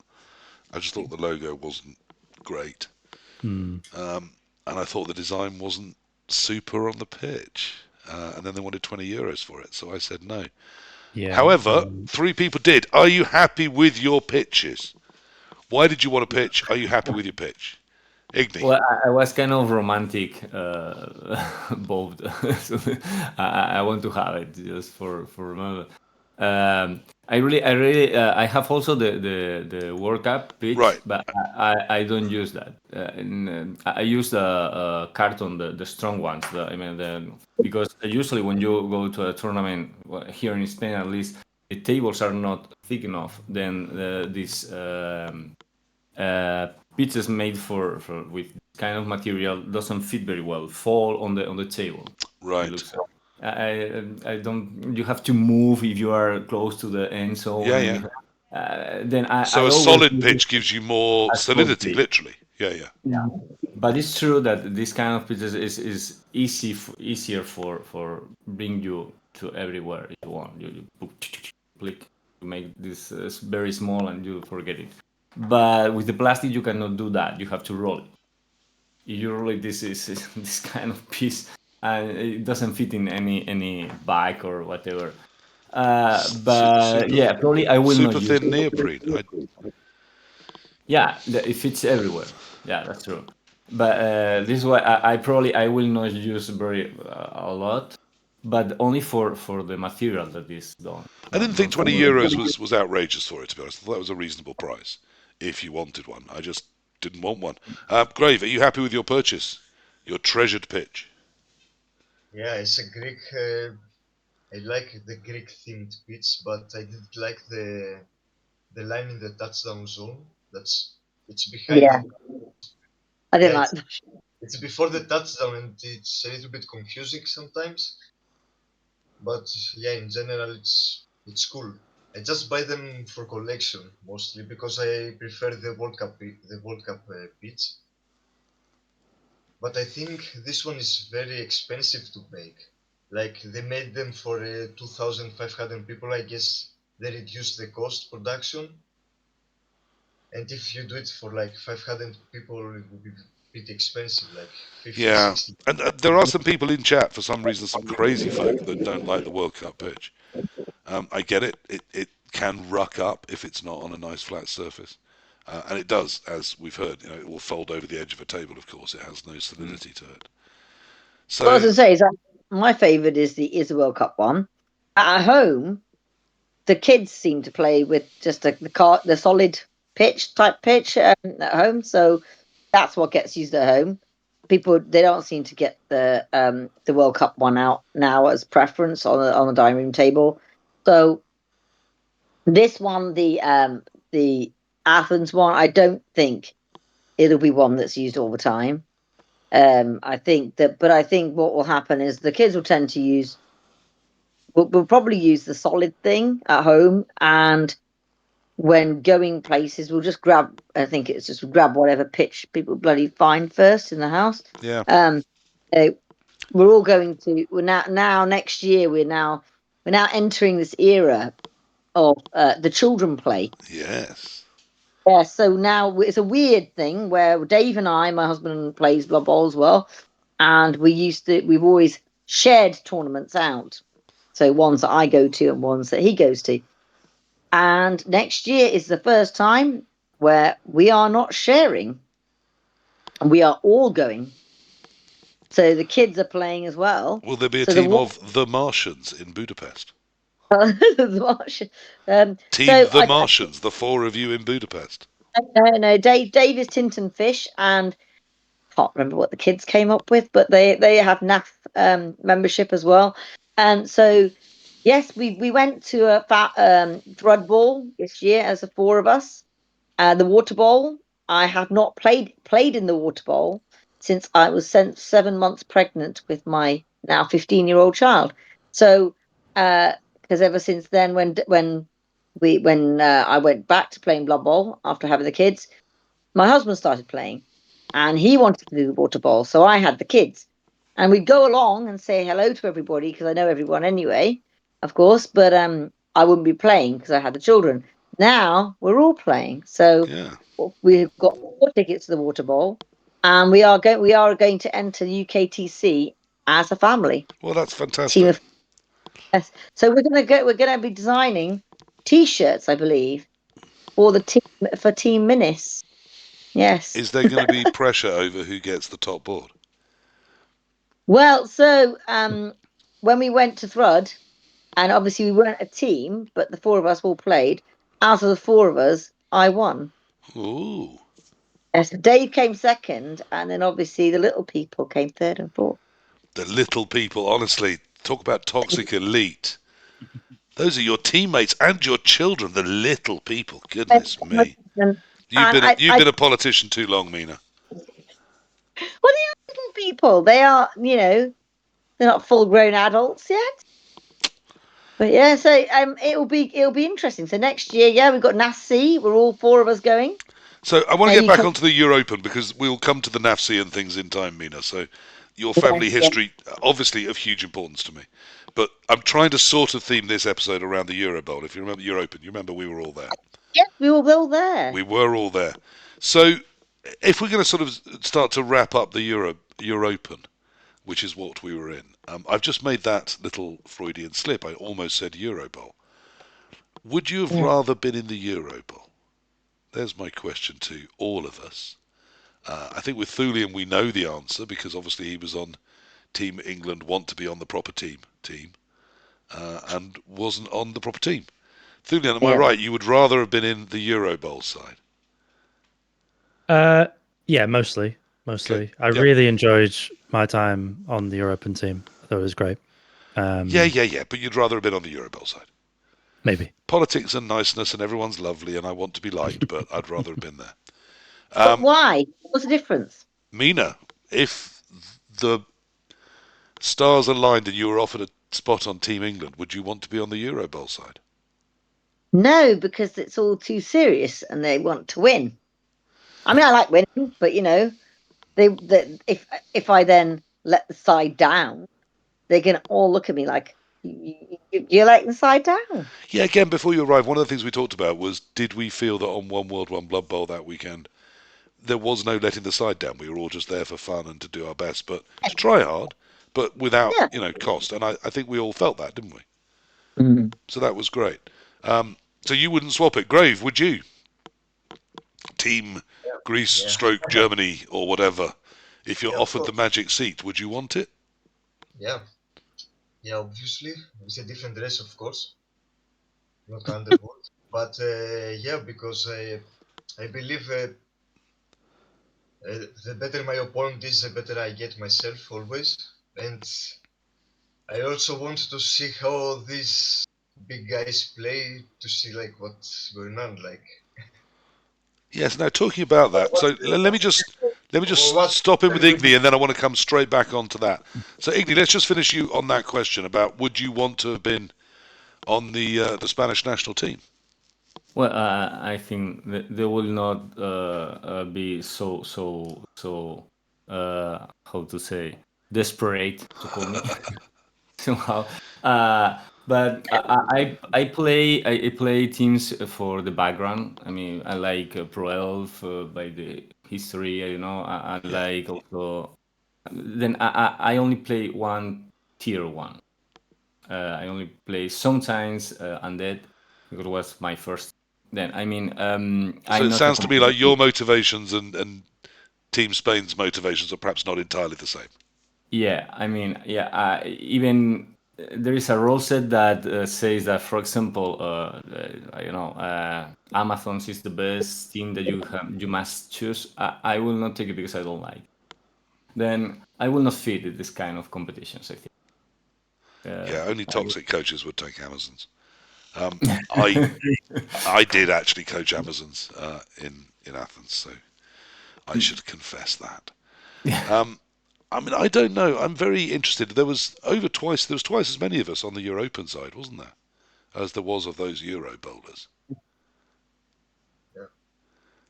I just thought the logo wasn't great. And I thought the design wasn't super on the pitch. And then they wanted €20 for it, so I said no. Yeah. However, 3 people did. Are you happy with your pitches? Why did you want a pitch? Are you happy with your pitch? Ignii. Well, I was kind of romantic, both. So I want to have it just for remember. I have also the World Cup pitch, Right. but I don't use that. I use the carton, the strong ones. Because usually when you go to a tournament here in Spain, at least the tables are not thick enough. Then these pitches made for with kind of material doesn't fit very well, fall on the table. Right. I don't. You have to move if you are close to the end zone. Yeah. Then So I a solid pitch gives you more solidity, pitch. literally. Yeah. But it's true that this kind of pitches is easier for bring you to everywhere you want. You click to make this very small and you forget it. But with the plastic, you cannot do that. You have to roll it. If you roll it, this is this kind of piece, and it doesn't fit in any bag or whatever. But yeah, probably I will not use super thin neoprene. Yeah, it fits everywhere. Yeah, that's true. But this is why I will not use a lot, but only for the material that is done. I didn't think €20 was outrageous for it, to be honest. I thought that was a reasonable price if you wanted one. I just didn't want one. Grave, are you happy with your purchase? Your treasured pitch? Yeah, it's a Greek. I like the Greek themed pitch, but I didn't like the line in the touchdown zone. It's behind. Yeah. I didn't like that. It's before the touchdown, and it's a little bit confusing sometimes. But yeah, in general, it's cool. I just buy them for collection mostly because I prefer the World Cup pitch. But I think this one is very expensive to make. Like they made them for 2,500 people. I guess they reduced the cost production. And if you do it for like 500 people, it would be pretty expensive, like 50, Yeah, 60. and there are some people in chat, for some reason, some crazy folk that don't like the World Cup pitch. I get it. It can ruck up if it's not on a nice flat surface. And it does, as we've heard. It will fold over the edge of a table, of course. It has no solidity to it. So What I was going to say is that my favourite is the World Cup one. At home, the kids seem to play with just the solid type pitch at home, so that's what gets used at home. People they don't seem to get the World Cup one out now as preference on the dining room table. So this one, the Athens one, I don't think it'll be one that's used all the time. I think but I think what will happen is the kids will tend to use. We'll probably use the solid thing at home, and when going places, we'll just grab. I think it's just grab whatever pitch people bloody find first in the house. yeah, Um, uh, we're all going to. We're now next year. We're now entering this era of the children play. yes. Yeah, so now it's a weird thing where Dave and I, my husband, plays Blood Bowl as well, and we've always shared tournaments out. So ones that I go to and ones that he goes to. And next year is the first time where we are not sharing and we are all going. So the kids are playing as well. Will there be a So team of the Martians in Budapest? So Team the Martians, the four of you in Budapest. no, Dave is Tintin Fish, and can't remember what the kids came up with, but they have NAF membership as well. And so yes, we went to a Thread Ball this year as the four of us. The Water Bowl, I have not played in the Water Bowl since I was 7 months pregnant with my now 15-year-old child. So, because ever since then, when I went back to playing Blood Bowl after having the kids, my husband started playing, and he wanted to do the Water Bowl, so I had the kids, and we'd go along and say hello to everybody because I know everyone anyway, of course, but I wouldn't be playing because I had the children. Now we're all playing, so Yeah. we've got 4 tickets to the Water Bowl, and we are going to enter UKTC as a family Well, that's team fantastic. of. Yes. So we're gonna be designing T-shirts, I believe, for the team for Team Minis. Yes. Is there going to be pressure over who gets the top board? Well, so when we went to Thrud, and obviously we weren't a team, but the four of us all played. Out of the four of us, I won. Ooh. Yes, Dave came second, and then obviously the little people came third and fourth. The little people, honestly, talk about toxic elite. Those are your teammates and your children, the little people. Goodness me. And You've been a politician too long, Mina. well, they are little people. They are, they're not full-grown adults yet. But yeah, so it'll be interesting. So next year, yeah, we've got NASC. We're all four of us going. So I want to And get you back come, onto the Europen because we'll come to the NAFC and things in time, Mina. So your family yes, yeah, history, obviously of huge importance to me. But I'm trying to sort of theme this episode around the Euro Bowl. If you remember Europen, you remember we were all there. yes, we were all there. We were all there. So if we're going to sort of start to wrap up the Europen, which is what we were in, I've just made that little Freudian slip. I almost said Euro Bowl. Would you have Yeah. rather been in the Euro Bowl? There's my question to all of us. I think with Thulean we know the answer because obviously he was on Team England, want to be on the proper team, and wasn't on the proper team. Thulean, am I Yeah. right? You would rather have been in the Euro Bowl side? Yeah, mostly. Mostly. Okay. I Yep. really enjoyed my time on the European team. I thought it was great. Yeah. But you'd rather have been on the Euro Bowl side. Maybe. Politics and niceness and everyone's lovely and I want to be liked, but I'd rather have been there. But why? What's the difference? Mina, if the stars aligned and you were offered a spot on Team England, would you want to be on the Euro Bowl side? No, because it's all too serious and they want to win. I mean, I like winning, but if I then let the side down, they're going to all look at me like, you're letting the side down. Yeah, again, before you arrived, one of the things we talked about was did we feel that on One World, One Blood Bowl that weekend, there was no letting the side down. We were all just there for fun and to do our best, but to try hard, but without, Yeah. cost. And I think we all felt that, didn't we? Mm. So that was great. So you wouldn't swap it. Grave, would you? Team Greece, Yeah. stroke Germany or whatever. If you're Yeah, of offered the course. magic seat, would you want it? Yeah, yeah. Obviously, it's a different race, of course, not underwood. But yeah, because I believe the better my opponent is, the better I get myself always. And I also want to see how these big guys play to see like what's going on. Like Yes. Now talking about that, so let me just what stop in with Ignii, and then I want to come straight back onto that. So Ignii, let's just finish you on that question about would you want to have been on the Spanish national team? Well, I think they will not be so how to say desperate to call me somehow. But I play teams for the background. I mean, I like Pro Elf by the history. I Yeah. like also. Then I only play one tier one. I only play sometimes Undead because it was my first. Then I mean, So I'm it not a sounds to me like competitive. your motivations and Team Spain's motivations are perhaps not entirely the same. Yeah, I mean, yeah. Even there is a rule set that says that, for example, Amazon's is the best team that you must choose. I will not take it because I don't like. Then I will not fit in this kind of competitions. I think. Yeah, only I, toxic coaches would take Amazons. I I did actually coach Amazons in Athens, so I should confess that. Um, I mean, I don't know. I'm very interested. There was twice as many of us on the Europen side, wasn't there, as there was of those Euro bowlers. yeah,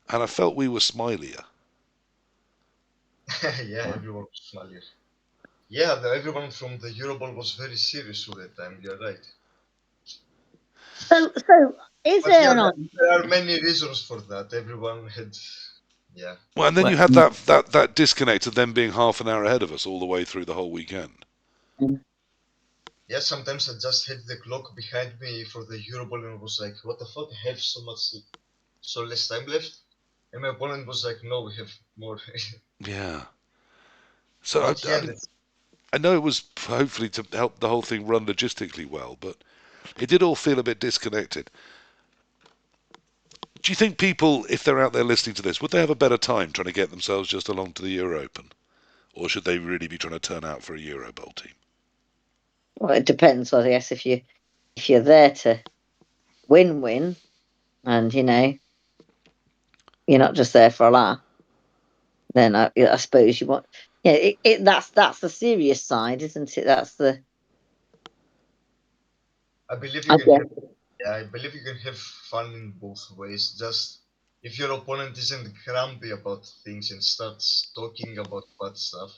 And I felt we were smilier. yeah, everyone was familiar. Yeah, everyone from the Euroball was very serious all the time. You're right. So is But there yeah, an there are argument? many reasons for that. Everyone had, yeah, Well, and then well, you had that disconnect of them being half an hour ahead of us all the way through the whole weekend. yeah. Sometimes I just had the clock behind me for the Euroball and was like, what the fuck? I have so less time left. And my opponent was like, no, we have more. Yeah. So But I yeah, mean, I know it was hopefully to help the whole thing run logistically well, but it did all feel a bit disconnected. Do you think people, if they're out there listening to this, would they have a better time trying to get themselves just along to the Europen? Or should they really be trying to turn out for a Euro Bowl team? Well, it depends. I guess if you're there to win, and you're not just there for a laugh, then I suppose you want. Yeah, that's the serious side, isn't it? That's the I believe you I can have, guess. yeah, I believe you can have fun in both ways. Just if your opponent isn't grumpy about things and starts talking about bad stuff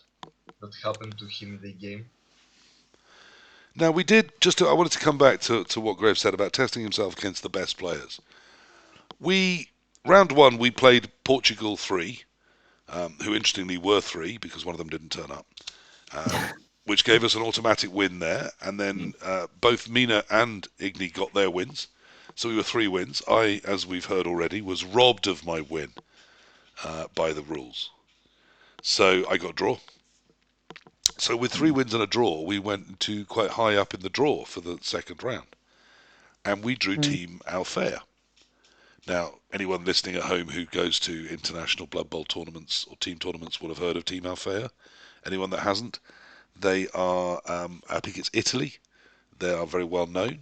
that happened to him in the game. Now, I wanted to come back to what Grave said about testing himself against the best players. Round one, we played Portugal 3, who interestingly were 3 because one of them didn't turn up. Which gave us an automatic win there. And then both Mina and Ignii got their wins. So we were 3 wins. I, as we've heard already, was robbed of my win by the rules. So I got a draw. So with 3 wins and a draw, we went to quite high up in the draw for the second round. And we drew Mm. Team Althea. Now, anyone listening at home who goes to international Blood Bowl tournaments or team tournaments will have heard of Team Althea. Anyone that hasn't, they are, I think it's Italy. They are very well known.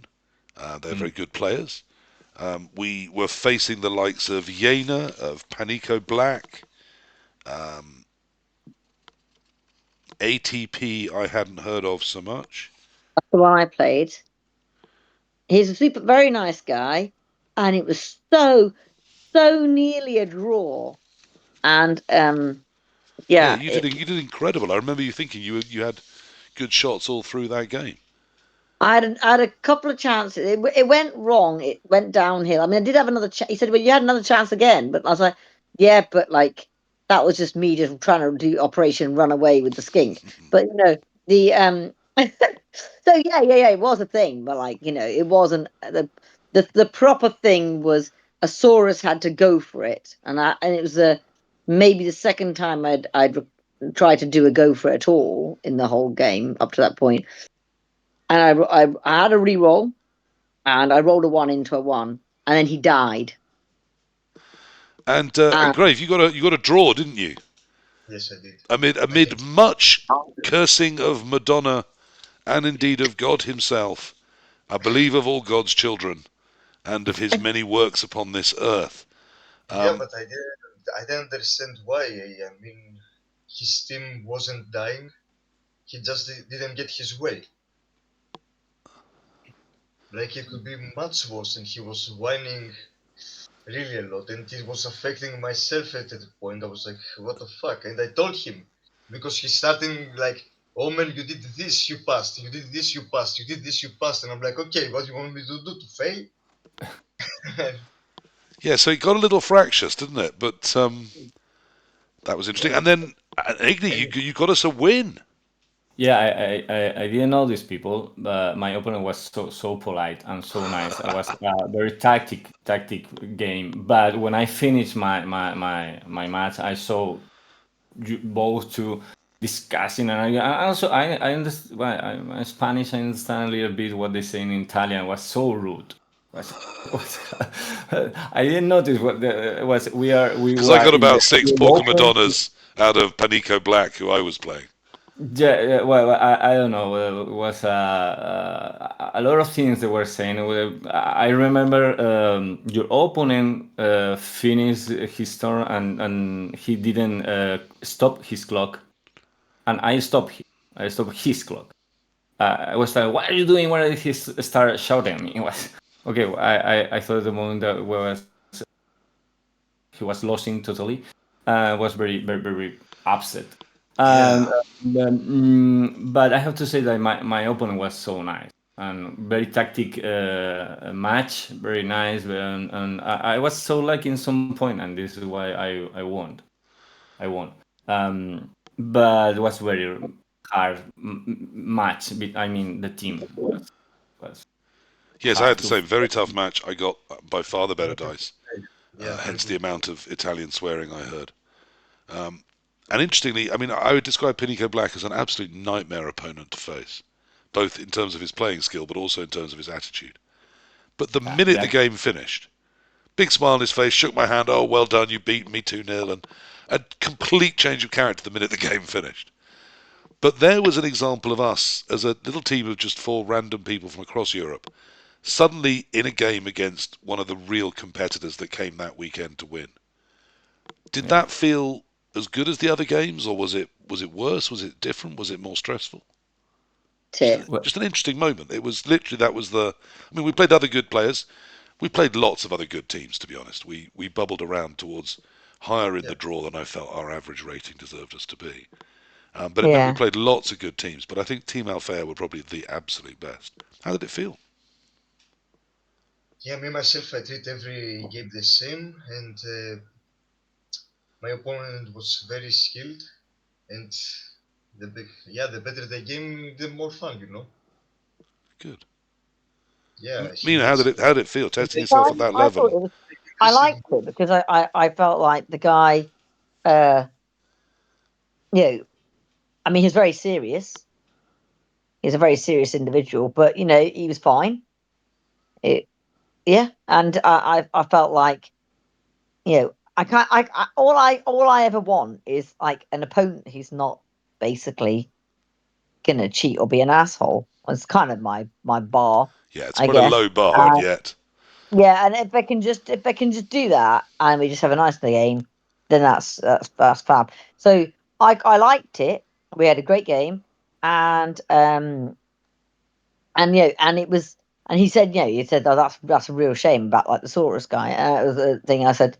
They're very good players. We were facing the likes of Jena, of Panico Black, um, ATP I hadn't heard of so much. That's the one I played. He's a very nice guy, and it was so nearly a draw. And Yeah, yeah, you did incredible. I remember you thinking you had good shots all through that game. I had a couple of chances. It went wrong. It went downhill. I mean, I did have another chance. He said, "Well, you had another chance again," but I was like, "Yeah, but like that was just me just trying to do Operation Run Away with the skink." But the so yeah, it was a thing, but like it wasn't the proper thing was Asaurus had to go for it, and it was maybe the second time I'd tried to do a go for it at all in the whole game up to that point. And I had a re-roll, and I rolled a 1 into a 1, and then he died. And Grave, you got a draw, didn't you? Yes, I did. Amid much cursing of Madonna, and indeed of God himself, I believe of all God's children, and of his many works upon this earth. Yeah, but I didn't understand why. I mean, his team wasn't dying. He just didn't get his way. Like, it could be much worse, and he was whining really a lot, and it was affecting myself at that point. I was like, what the fuck? And I told him, because he's starting like, oh man, you did this, you passed. You did this, you passed. You did this, you passed. And I'm like, okay, what do you want me to do, to fail? Yeah, so it got a little fractious, didn't it? But that was interesting. And then, Ignii, you got us a win. Yeah, I didn't know these people, but my opponent was so polite and so nice. It was a very tactic game. But when I finished my match, I saw you both two discussing, and I also I understand. Well, I'm Spanish. I understand a little bit what they say in Italian. It was so rude. I didn't notice what was. We Because I were got in about the 6 Poker Madonnas out of Panico Black, who I was playing. Yeah, well, I don't know. It was a lot of things they were saying. I remember your opponent finished his turn, and he didn't stop his clock, and I stopped him. I stopped his clock. I was like, "What are you doing?" Why did he start shouting at me? It was okay. I thought at the moment that he was losing totally. Was very upset. And but I have to say that my opponent was so nice and very tactic match, very nice, and I was so lucky in some point, and this is why I won. I won. But it was very hard match. I mean, the team was Yes, I had hard the to. same. Very tough match. I got by far the better dice. Yeah, very Hence the good. amount of Italian swearing I heard. And interestingly, I would describe Pinico Black as an absolute nightmare opponent to face, both in terms of his playing skill, but also in terms of his attitude. But the minute the Yeah, game finished, big smile on his face, shook my hand, oh, well done, you beat me 2-0, and a complete change of character the minute the game finished. But there was an example of us, as a little team of just 4 random people from across Europe, suddenly in a game against one of the real competitors that came that weekend to win. Did that feel as good as the other games, or was it worse? Was it different? Was it more stressful? Just an interesting moment. It was literally that was the. We played other good players. We played lots of other good teams. To be honest, we bubbled around towards higher in the draw than I felt our average rating deserved us to be. But it meant we Yeah. played lots of good teams. But I think Team Alfea were probably the absolute best. How did it feel? Yeah, me myself, I treat every game the same, and my opponent was very skilled, and the better the game, the more fun, you know. Good. Yeah, he Mina, had some how did it feel testing very yourself I, at that I thought level? it was. I aggressive. liked it because I felt like the guy. Uh, I mean, he's very serious. He's a very serious individual, but he was fine. It, yeah, and I felt like I can't. All I ever want is like an opponent who's not basically gonna cheat or be an asshole. It's kind of my bar, Yeah, it's I quite a guess. low bar, and Uh, yet yeah, and if they can just do that and we just have a nice game, then that's fab. So I liked it. We had a great game, and and it was, and he said, he said, oh, that's a real shame about like the Saurus guy. It was a thing. I said,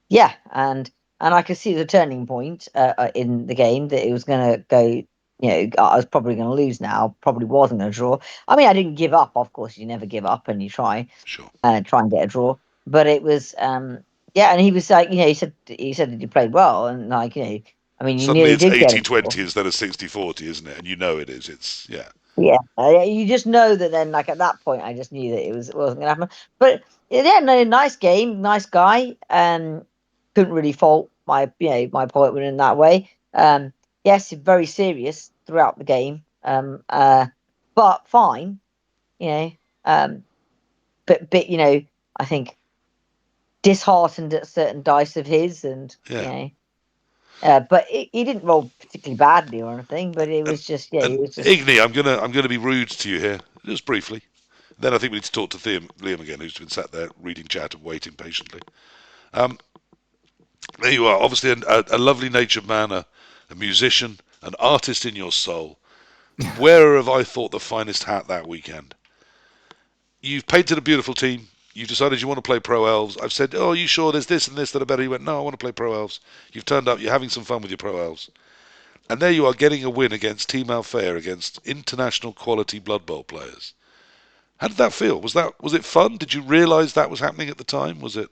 yeah, and I could see the turning point in the game that it was going to go. I was probably going to lose now. Probably wasn't going to draw. I mean, I didn't give up. Of course, you never give up, and you sure. try and get a draw. But it was, yeah, and he was like, he said that you played well, and like, I mean, you Suddenly nearly it's did get a 80-20 draw. instead of 60-40, isn't it? And you know it is. It's yeah. Yeah, you just know that then, like at that point, I just knew that it wasn't going to happen. But yeah, no, nice game, nice guy. Couldn't really fault my opponent in that way. Yes, very serious throughout the game. But fine, you know. But you know, I think disheartened at certain dice of his, and Yeah. you know. But he didn't roll particularly badly or anything. But it was just, yeah, And it was just. Ignii, I'm gonna be rude to you here, just briefly. Then I think we need to talk to Liam again, who's been sat there reading chat and waiting patiently. There you are, obviously a lovely natured man, a musician, an artist in your soul. Where have I thought the finest hat that weekend? You've painted a beautiful team. You've decided you want to play Pro Elves. I've said, oh, are you sure there's this and this that are better? You went, no, I want to play Pro Elves. You've turned up. You're having some fun with your Pro Elves. And there you are getting a win against Team Alfair, against international quality Blood Bowl players. How did that feel? Was it fun? Did you realise that was happening at the time? Was it?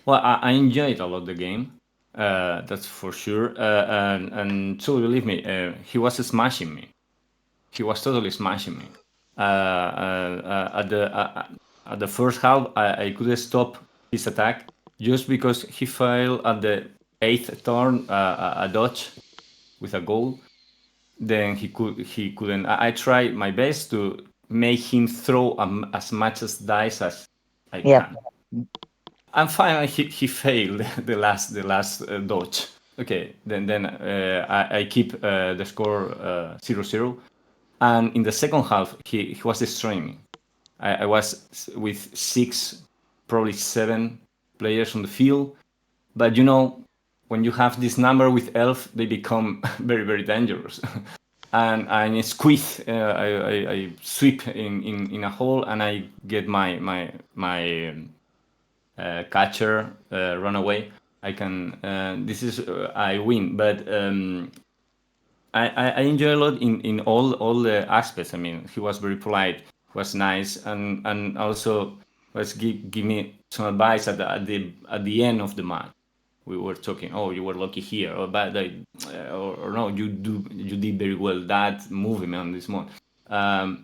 Well, I enjoyed a lot the game. That's for sure. And so believe me, he was smashing me. He was totally smashing me. At the first half, I couldn't stop his attack just because he failed at the 8th turn a dodge with a goal. Then he couldn't. I tried my best to make him throw as much as dice as I Yeah. can. And finally, he failed the last dodge. Okay, then I keep the score 0-0. And in the second half, he was destroying me. I was with 6, probably 7 players on the field. But you know, when you have this number with elf, they become very, very dangerous. And I squeeze, I sweep in a hole, and I get my catcher run away. I can. This is I win, but I enjoy a lot in all the aspects. I mean, he was very polite, was nice, and also was give me some advice at the end of the match. We were talking. Oh, you were lucky here, or bad, or no, you did very well that movement on this one. I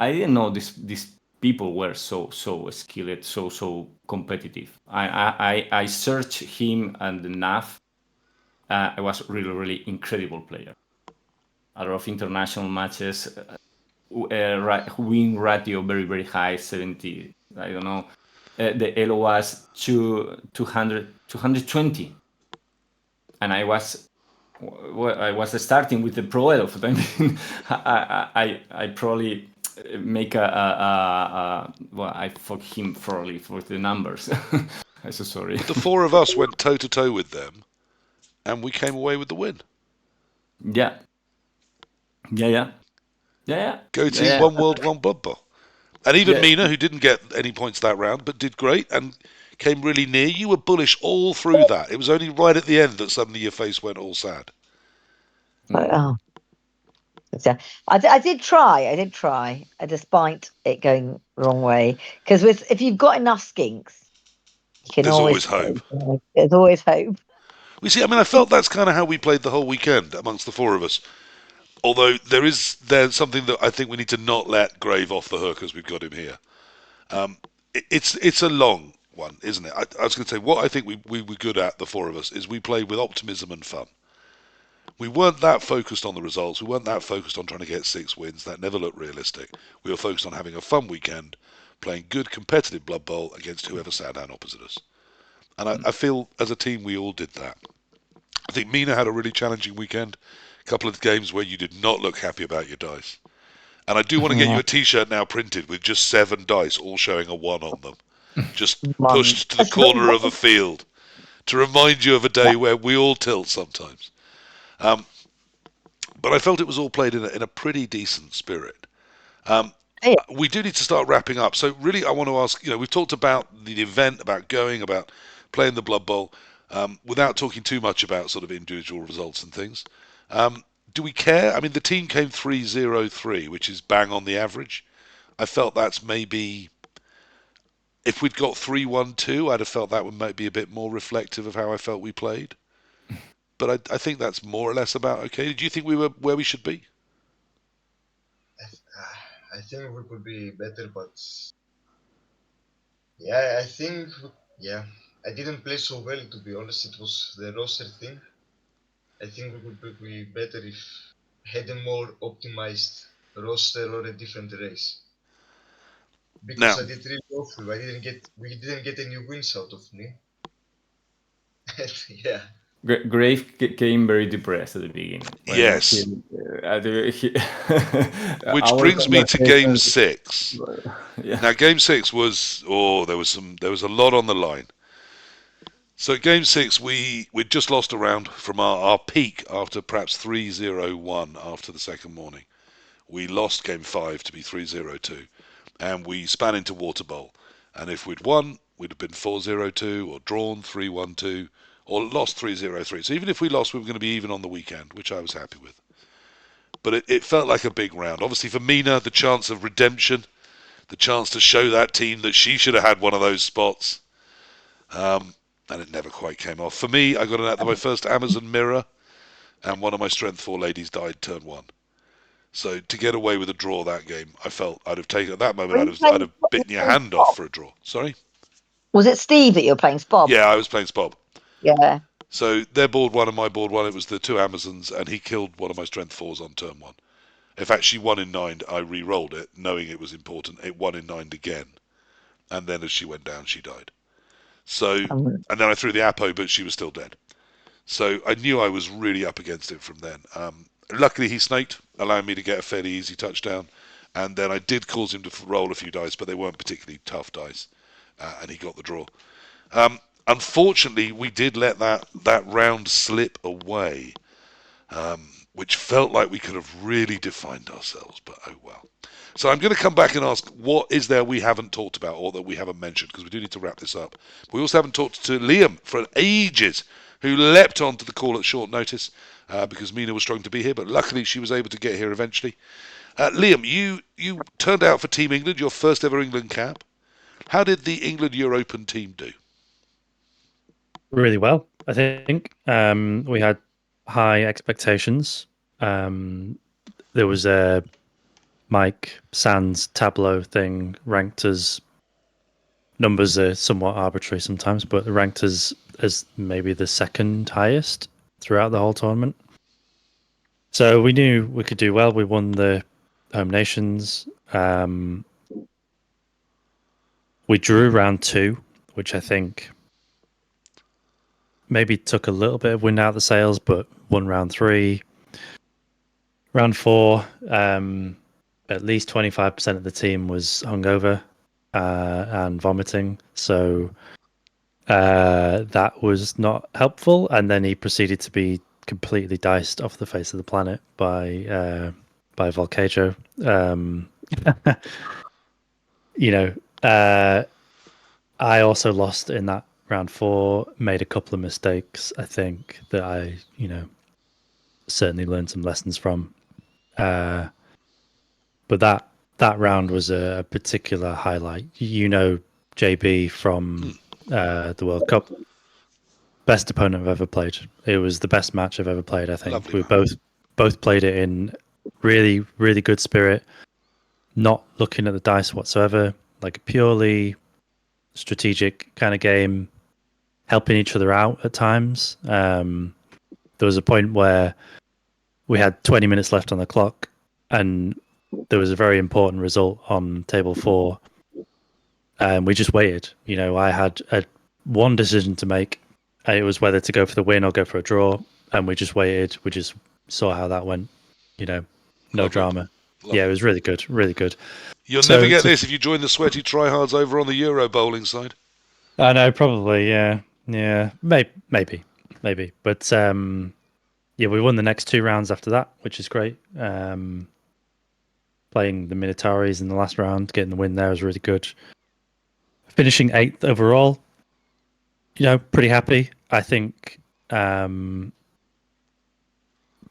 didn't know these people were so skilled, so competitive. I searched him and the NAF. I was really incredible player. A lot of international matches, win ratio very high, 70. I don't know. The elo was 220, and I was starting with the Pro Elf. I mean, I probably make well, I fuck him probably for the numbers. I'm so sorry. But the four of us went toe to toe with them, and we came away with the win. Yeah. Go team, one world, one Blood Bowl. And even Yeah. Mina, who didn't get any points that round, but did great and came really near. You were bullish all through that. It was only right at the end that suddenly your face went all sad. Oh. So I did try, despite it going the wrong way. Because if you've got enough skinks, you can There's always always hope. There's always hope. We see. I mean, I felt that's kind of how we played the whole weekend amongst the four of us. Although there's something that I think we need to not let Grave off the hook as we've got him here. It's a long one, isn't it? I was going to say what I think we were good at, the four of us, is we played with optimism and fun. We weren't that focused on the results. We weren't that focused on trying to get 6 wins. That never looked realistic. We were focused on having a fun weekend, playing good competitive Blood Bowl against whoever sat down opposite us. And I feel as a team we all did that. I think Mina had a really challenging weekend. A couple of games where you did not look happy about your dice. And I do want to get you a T-shirt now printed with just 7 dice, all showing a 1 on them, just pushed to the corner of a field to remind you of a day where we all tilt sometimes. But I felt it was all played in a pretty decent spirit. We do need to start wrapping up. So really, I want to ask. We've talked about the event, about going, about playing the Blood Bowl, without talking too much about sort of individual results and things. Do we care? I mean, the team came 3-0-3, which is bang on the average. I felt that's maybe, if we'd got 3-1-2, I'd have felt that would might be a bit more reflective of how I felt we played. But I think that's more or less about okay. Do you think we were where we should be? I think we could be better, but yeah, I think I didn't play so well, to be honest. It was the roster thing. I think it would be better if had a more optimized roster or a different race. Because Now, I did really awful. We didn't get any wins out of me. Yeah. Grave came very depressed at the beginning. yes, which Our brings me to Game conversation, 6. yeah. Now, Game 6 was there was a lot on the line. So Game 6, we'd just lost a round from our peak after perhaps 3-0-1 after the second morning. We lost Game 5 to be 3-0-2, and we span into Water Bowl. And if we'd won, we'd have been 4-0-2, or drawn 3-1-2, or lost 3-0-3. So even if we lost, we were going to be even on the weekend, which I was happy with. But it felt like a big round. Obviously for Mina, the chance of redemption, the chance to show that team that she should have had one of those spots. And it never quite came off. For me, I got my first Amazon mirror, and one of my Strength 4 ladies died turn 1. So to get away with a draw that game, I felt I'd have taken at that moment. I'd have bitten your hand off for a draw. Sorry. Was it Steve that you're playing? Bob? Yeah, I was playing Spob. Yeah. So their board 1 and my board 1, it was the 2 Amazons, and he killed one of my Strength 4s on turn 1. In fact, she won in 9. I re-rolled it, knowing it was important. It won in 9 again, and then as she went down, she died. So, and then I threw the Apo, but she was still dead. So I knew I was really up against it from then. Luckily, he snaked, allowing me to get a fairly easy touchdown. And then I did cause him to roll a few dice, but they weren't particularly tough dice. And he got the draw. Unfortunately, we did let that round slip away, which felt like we could have really defined ourselves, but oh well. So I'm going to come back and ask, what is there we haven't talked about or that we haven't mentioned, because we do need to wrap this up. We also haven't talked to Liam for ages, who leapt onto the call at short notice because Mina was struggling to be here, but luckily she was able to get here eventually. Liam, you turned out for Team England, your first ever England cap. How did the England Europen team do? Really well, I think. We had high expectations. There was a Mike Sands Tableau thing ranked as, numbers are somewhat arbitrary sometimes, but ranked as maybe the second highest throughout the whole tournament. So we knew we could do well. We won the home nations. We drew round 2, which I think maybe took a little bit of wind out of the sails, but won round 3. Round 4, at least 25% of the team was hungover and vomiting. So that was not helpful. And then he proceeded to be completely diced off the face of the planet by Volcajo. I also lost in that round 4, made a couple of mistakes, I think, that I, certainly learned some lessons from. But that round was a particular highlight. JB from the World Cup, best opponent I've ever played. It was the best match I've ever played, I think. Lovely We both played it in really, really good spirit, not looking at the dice whatsoever, like a purely strategic kind of game, helping each other out at times. There was a point where we had 20 minutes left on the clock, and there was a very important result on table 4, and we just waited. I had one decision to make. It was whether to go for the win or go for a draw, and we just waited. We just saw how that went. No Lovely. drama. Lovely. Yeah, it was really good, really good. You'll never get this if you join the sweaty tryhards over on the Euro bowling side. I know, probably, yeah, maybe. But yeah, we won the next 2 rounds after that, which is great. Playing the Minotauris in the last round, getting the win there was really good. Finishing 8th overall, pretty happy. I think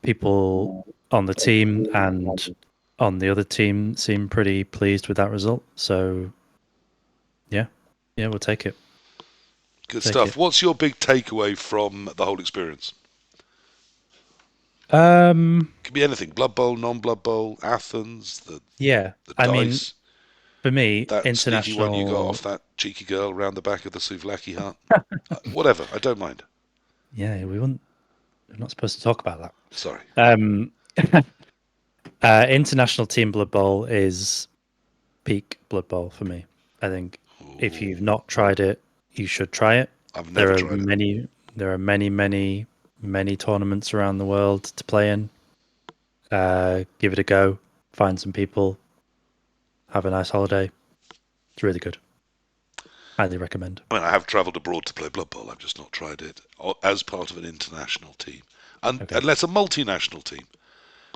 people on the team and on the other team seem pretty pleased with that result. So, yeah, we'll take it. Good stuff. What's your big takeaway from the whole experience? Could be anything: Blood Bowl, non-Blood Bowl, Athens, the dice. For me, that international sneaky one you got off that cheeky girl around the back of the souvlaki hut. Whatever, I don't mind. Yeah, we wouldn't I'm not supposed to talk about that. Sorry. International Team Blood Bowl is peak Blood Bowl for me. I think if you've not tried it, you should try it. I've never tried it. There are many tournaments around the world to play in. Give it a go. Find some people. Have a nice holiday. It's really good. Highly recommend. I mean, I have travelled abroad to play Blood Bowl. I've just not tried it as part of an international team, unless a multinational team,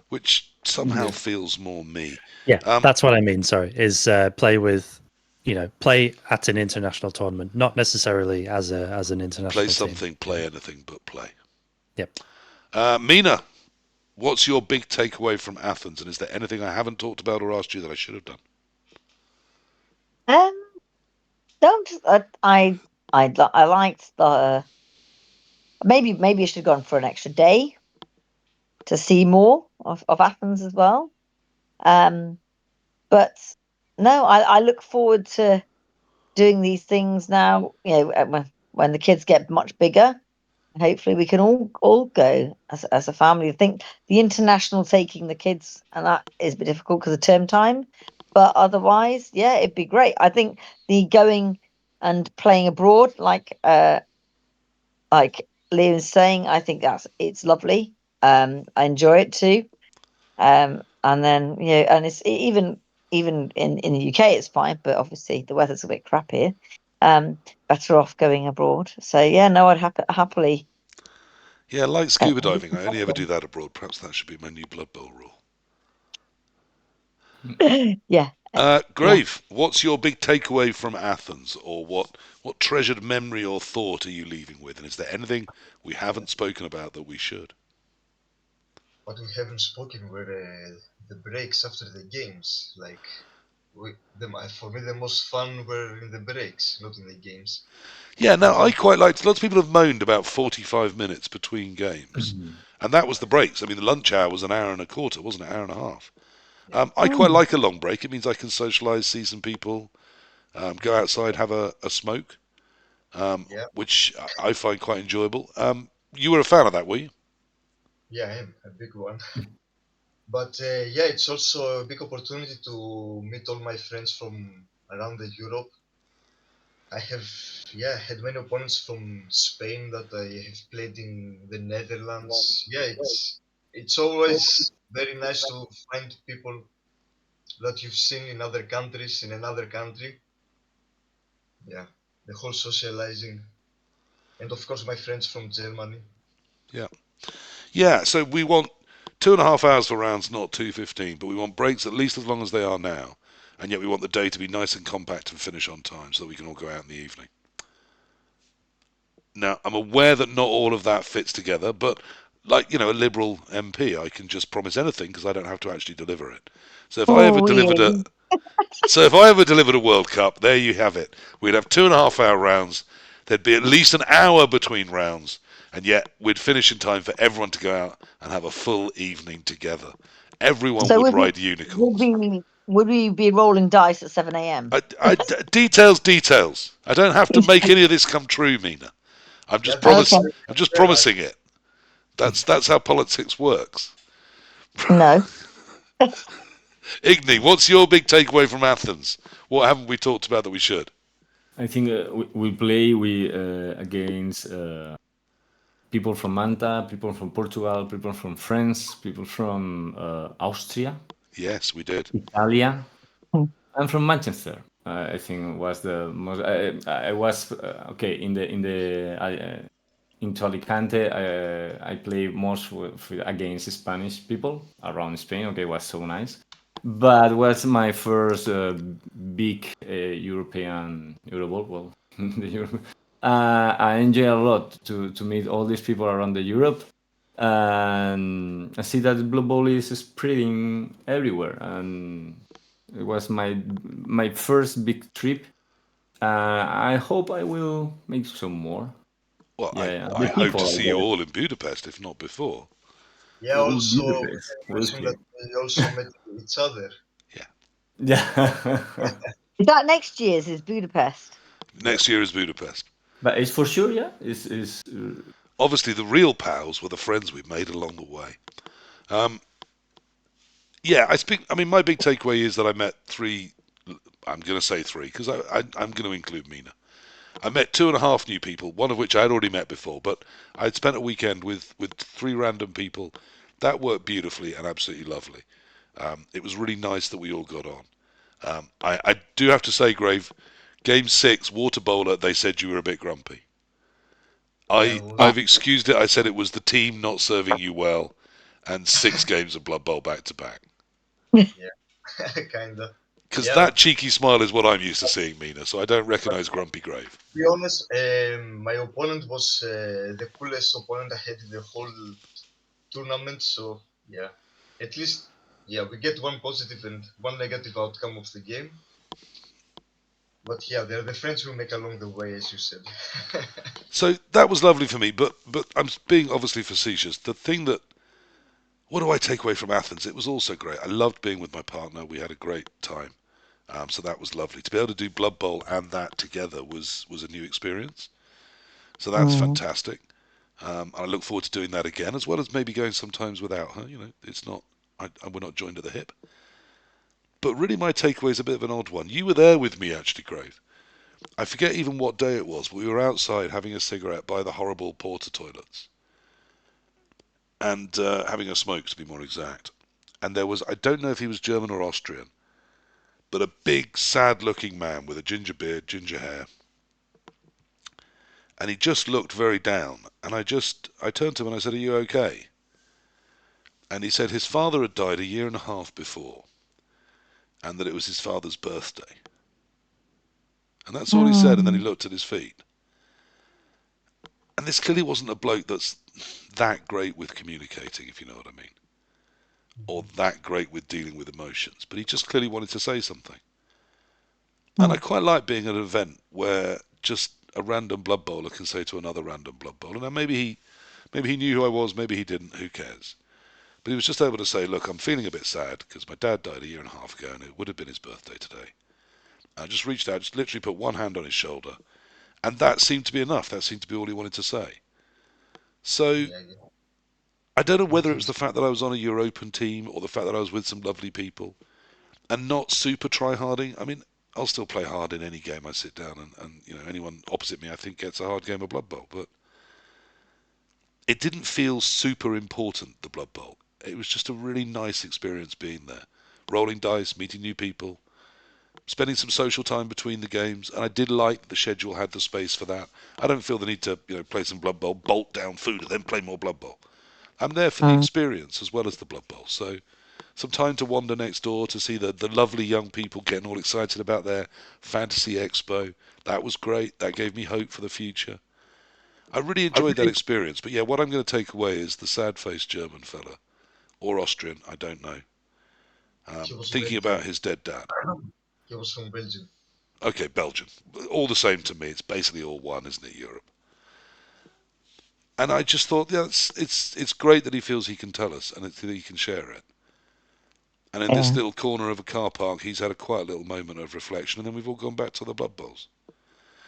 which somehow feels more me. Yeah, that's what I mean. Sorry, is play with, play at an international tournament, not necessarily as an international. Play team. something, play anything, but play. Yep. Mina, what's your big takeaway from Athens, and is there anything I haven't talked about or asked you that I should have done? I liked the maybe I should have gone for an extra day to see more of Athens as well. But no, I look forward to doing these things now. When the kids get much bigger, hopefully we can all go as a family. I think the international taking the kids and that is a bit difficult because of term time, but otherwise, yeah, it'd be great. I think the going and playing abroad, like Liam's saying, I think it's lovely. I enjoy it too. And then and it's even in the UK it's fine, but obviously the weather's a bit crap here. Better off going abroad. So yeah, no, I'd happily. Yeah, like scuba diving. I only ever do that abroad. Perhaps that should be my new Blood Bowl rule. Yeah. Grave, what's your big takeaway from Athens, or what treasured memory or thought are you leaving with? And is there anything we haven't spoken about that we should? What we haven't spoken were the breaks after the games. Like, for me, the most fun were in the breaks, not in the games. Yeah, no, I quite liked. Lots of people have moaned about 45 minutes between games, and that was the breaks. I mean, the lunch hour was an hour and a quarter, wasn't it? Hour and a half. I quite like a long break. It means I can socialise, see some people, go outside, have a smoke, which I find quite enjoyable. You were a fan of that, were you? Yeah, I am a big one. But yeah, it's also a big opportunity to meet all my friends from around the Europe. I have had many opponents from Spain that I have played in the Netherlands. Yeah, it's always very nice to find people that you've seen in other countries in another country. Yeah, the whole socializing, and of course my friends from Germany. Yeah. So we want 2.5 hours for rounds, not 2:15, but we want breaks at least as long as they are now, and yet we want the day to be nice and compact and finish on time so that we can all go out in the evening. Now, I'm aware that not all of that fits together, but like, a Liberal MP, I can just promise anything because I don't have to actually deliver it. So if I ever delivered a World Cup, there you have it. We'd have 2.5 hour rounds. There'd be at least an hour between rounds, and yet we'd finish in time for everyone to go out and have a full evening together. Everyone would ride unicorns. Would we be rolling dice at 7 a.m.? Details. I don't have to make any of this come true, Mina. I'm just promising it. That's how politics works. No. Ignii, what's your big takeaway from Athens? What haven't we talked about that we should? I think we play against people from Malta, people from Portugal, people from France, people from Austria. Yes, we did. Italia. I'm from Manchester. I think was the most. I was okay into Alicante. I play most against Spanish people around Spain. Okay, it was so nice. But it was my first big European Euroball. Well, the Euro. I enjoy a lot to meet all these people around the Europe, and I see that Blue Ball is spreading everywhere. And it was my first big trip. I hope I will make some more. Well, I hope to see you all in Budapest, if not before. Yeah, also mention that we also met each other. Yeah. Is that next year's? Is Budapest? Next year is Budapest. But it's for sure, yeah. Is obviously the real pals were the friends we made along the way. Yeah, I mean, my big takeaway is that I met three. I'm going to say three because I'm going to include Mina. I met 2.5 new people, one of which I had already met before, but I'd spent a weekend with 3 random people. That worked beautifully and absolutely lovely. It was really nice that we all got on. I do have to say, Grave, Game 6, Water Bowler, they said you were a bit grumpy. Yeah, I've excused it. I said it was the team not serving you well, and 6 games of Blood Bowl back to back. kinda. Because Yeah, that cheeky smile is what I'm used to seeing, Mina, so I don't recognise Grumpy Grave. to be honest, my opponent was the coolest opponent I had in the whole tournament. So yeah, at least we get one positive and one negative outcome of the game. But yeah, they're the friends we make along the way, as you said. So that was lovely for me, but I'm being obviously facetious. The thing that what do I take away from Athens? It was also great. I loved being with my partner. We had a great time. So that was lovely. To be able to do Blood Bowl and that together was a new experience. So that's fantastic. I look forward to doing that again, as well as maybe going sometimes without her. You know, it's not we're not joined at the hip. But really, my takeaway is a bit of an odd one. You were there with me, actually, Grave. I forget even what day it was, but we were outside having a cigarette by the horrible porta toilets and having a smoke, to be more exact. And there was, I don't know if he was German or Austrian, but a big, sad-looking man with a ginger beard, ginger hair. And he just looked very down. And I turned to him and I said, "Are you okay?" And he said his father had died a year and a half before, and that it was his father's birthday. And that's all he said, and then he looked at his feet. And this clearly wasn't a bloke that's that great with communicating, if you know what I mean, or that great with dealing with emotions, but he just clearly wanted to say something. And I quite like being at an event where just a random Blood Bowler can say to another random Blood Bowler. Now maybe he knew who I was, maybe he didn't, who cares? But he was just able to say, "Look, I'm feeling a bit sad because my dad died a year and a half ago and it would have been his birthday today." I just reached out, just literally put one hand on his shoulder, and that seemed to be enough. That seemed to be all he wanted to say. So Yeah, I don't know whether it was Nothing's the fact that I was on a Europen team or the fact that I was with some lovely people and not super try-harding. I mean, I'll still play hard in any game I sit down, and you know, anyone opposite me I think gets a hard game of Blood Bowl, but it didn't feel super important, the Blood Bowl. It was just a really nice experience being there. Rolling dice, meeting new people, spending some social time between the games, and I did like the schedule had the space for that. I don't feel the need to, play some Blood Bowl, bolt down food, and then play more Blood Bowl. I'm there for the experience as well as the Blood Bowl. So some time to wander next door to see the lovely young people getting all excited about their fantasy expo. That was great. That gave me hope for the future. I really enjoyed that experience. But yeah, what I'm going to take away is the sad-faced German fella, or Austrian, I don't know, He was thinking Belgian. about his dead dad. He was from Belgium. Okay, Belgium. All the same to me. It's basically all one, isn't it, Europe? And I just thought, yeah, it's great that he feels he can tell us and that he can share it. And in this little corner of a car park, he's had a quiet little moment of reflection, and then we've all gone back to the Blood Bowls.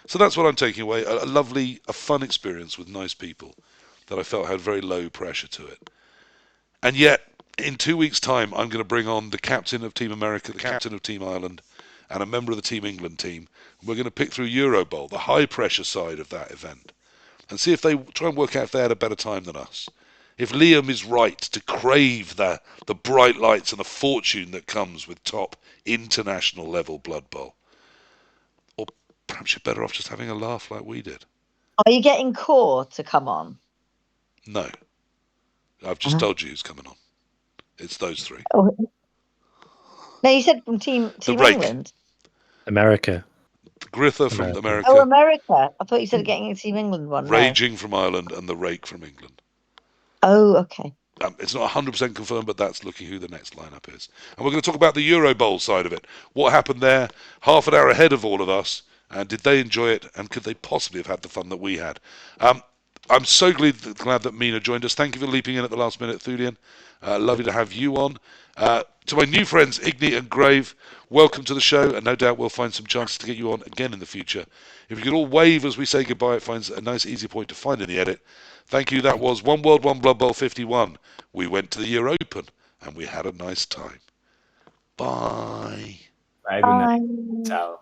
So that's what I'm taking away. A lovely, a fun experience with nice people that I felt had very low pressure to it. And yet, in 2 weeks' time, I'm going to bring on the captain of Team America, the captain of Team Ireland, and a member of the Team England team. We're going to pick through Euro Bowl, the high pressure side of that event, and see if they try and work out if they had a better time than us. If Liam is right to crave the bright lights and the fortune that comes with top international level Blood Bowl. Or perhaps you're better off just having a laugh like we did. Are you getting Core to come on? No. I've just told you who's coming on. It's those three. Oh. No, you said from Team Rake. England. America. Gritha from America. Oh, America. I thought you said getting a Team England one. Raging from Ireland and the Rake from England. Oh, okay. It's not 100% confirmed, but that's looking who the next lineup is. And we're going to talk about the Euro Bowl side of it. What happened there, half an hour ahead of all of us, and did they enjoy it, and could they possibly have had the fun that we had? I'm so glad that Mina joined us. Thank you for leaping in at the last minute, Thulean. Lovely to have you on. To my new friends, Ignii and Grave, welcome to the show, and no doubt we'll find some chances to get you on again in the future. If you could all wave as we say goodbye, it finds a nice, easy point to find in the edit. Thank you. That was One World, One Blood Bowl 51. We went to the Europen, and we had a nice time. Bye. Bye, good night. Ciao.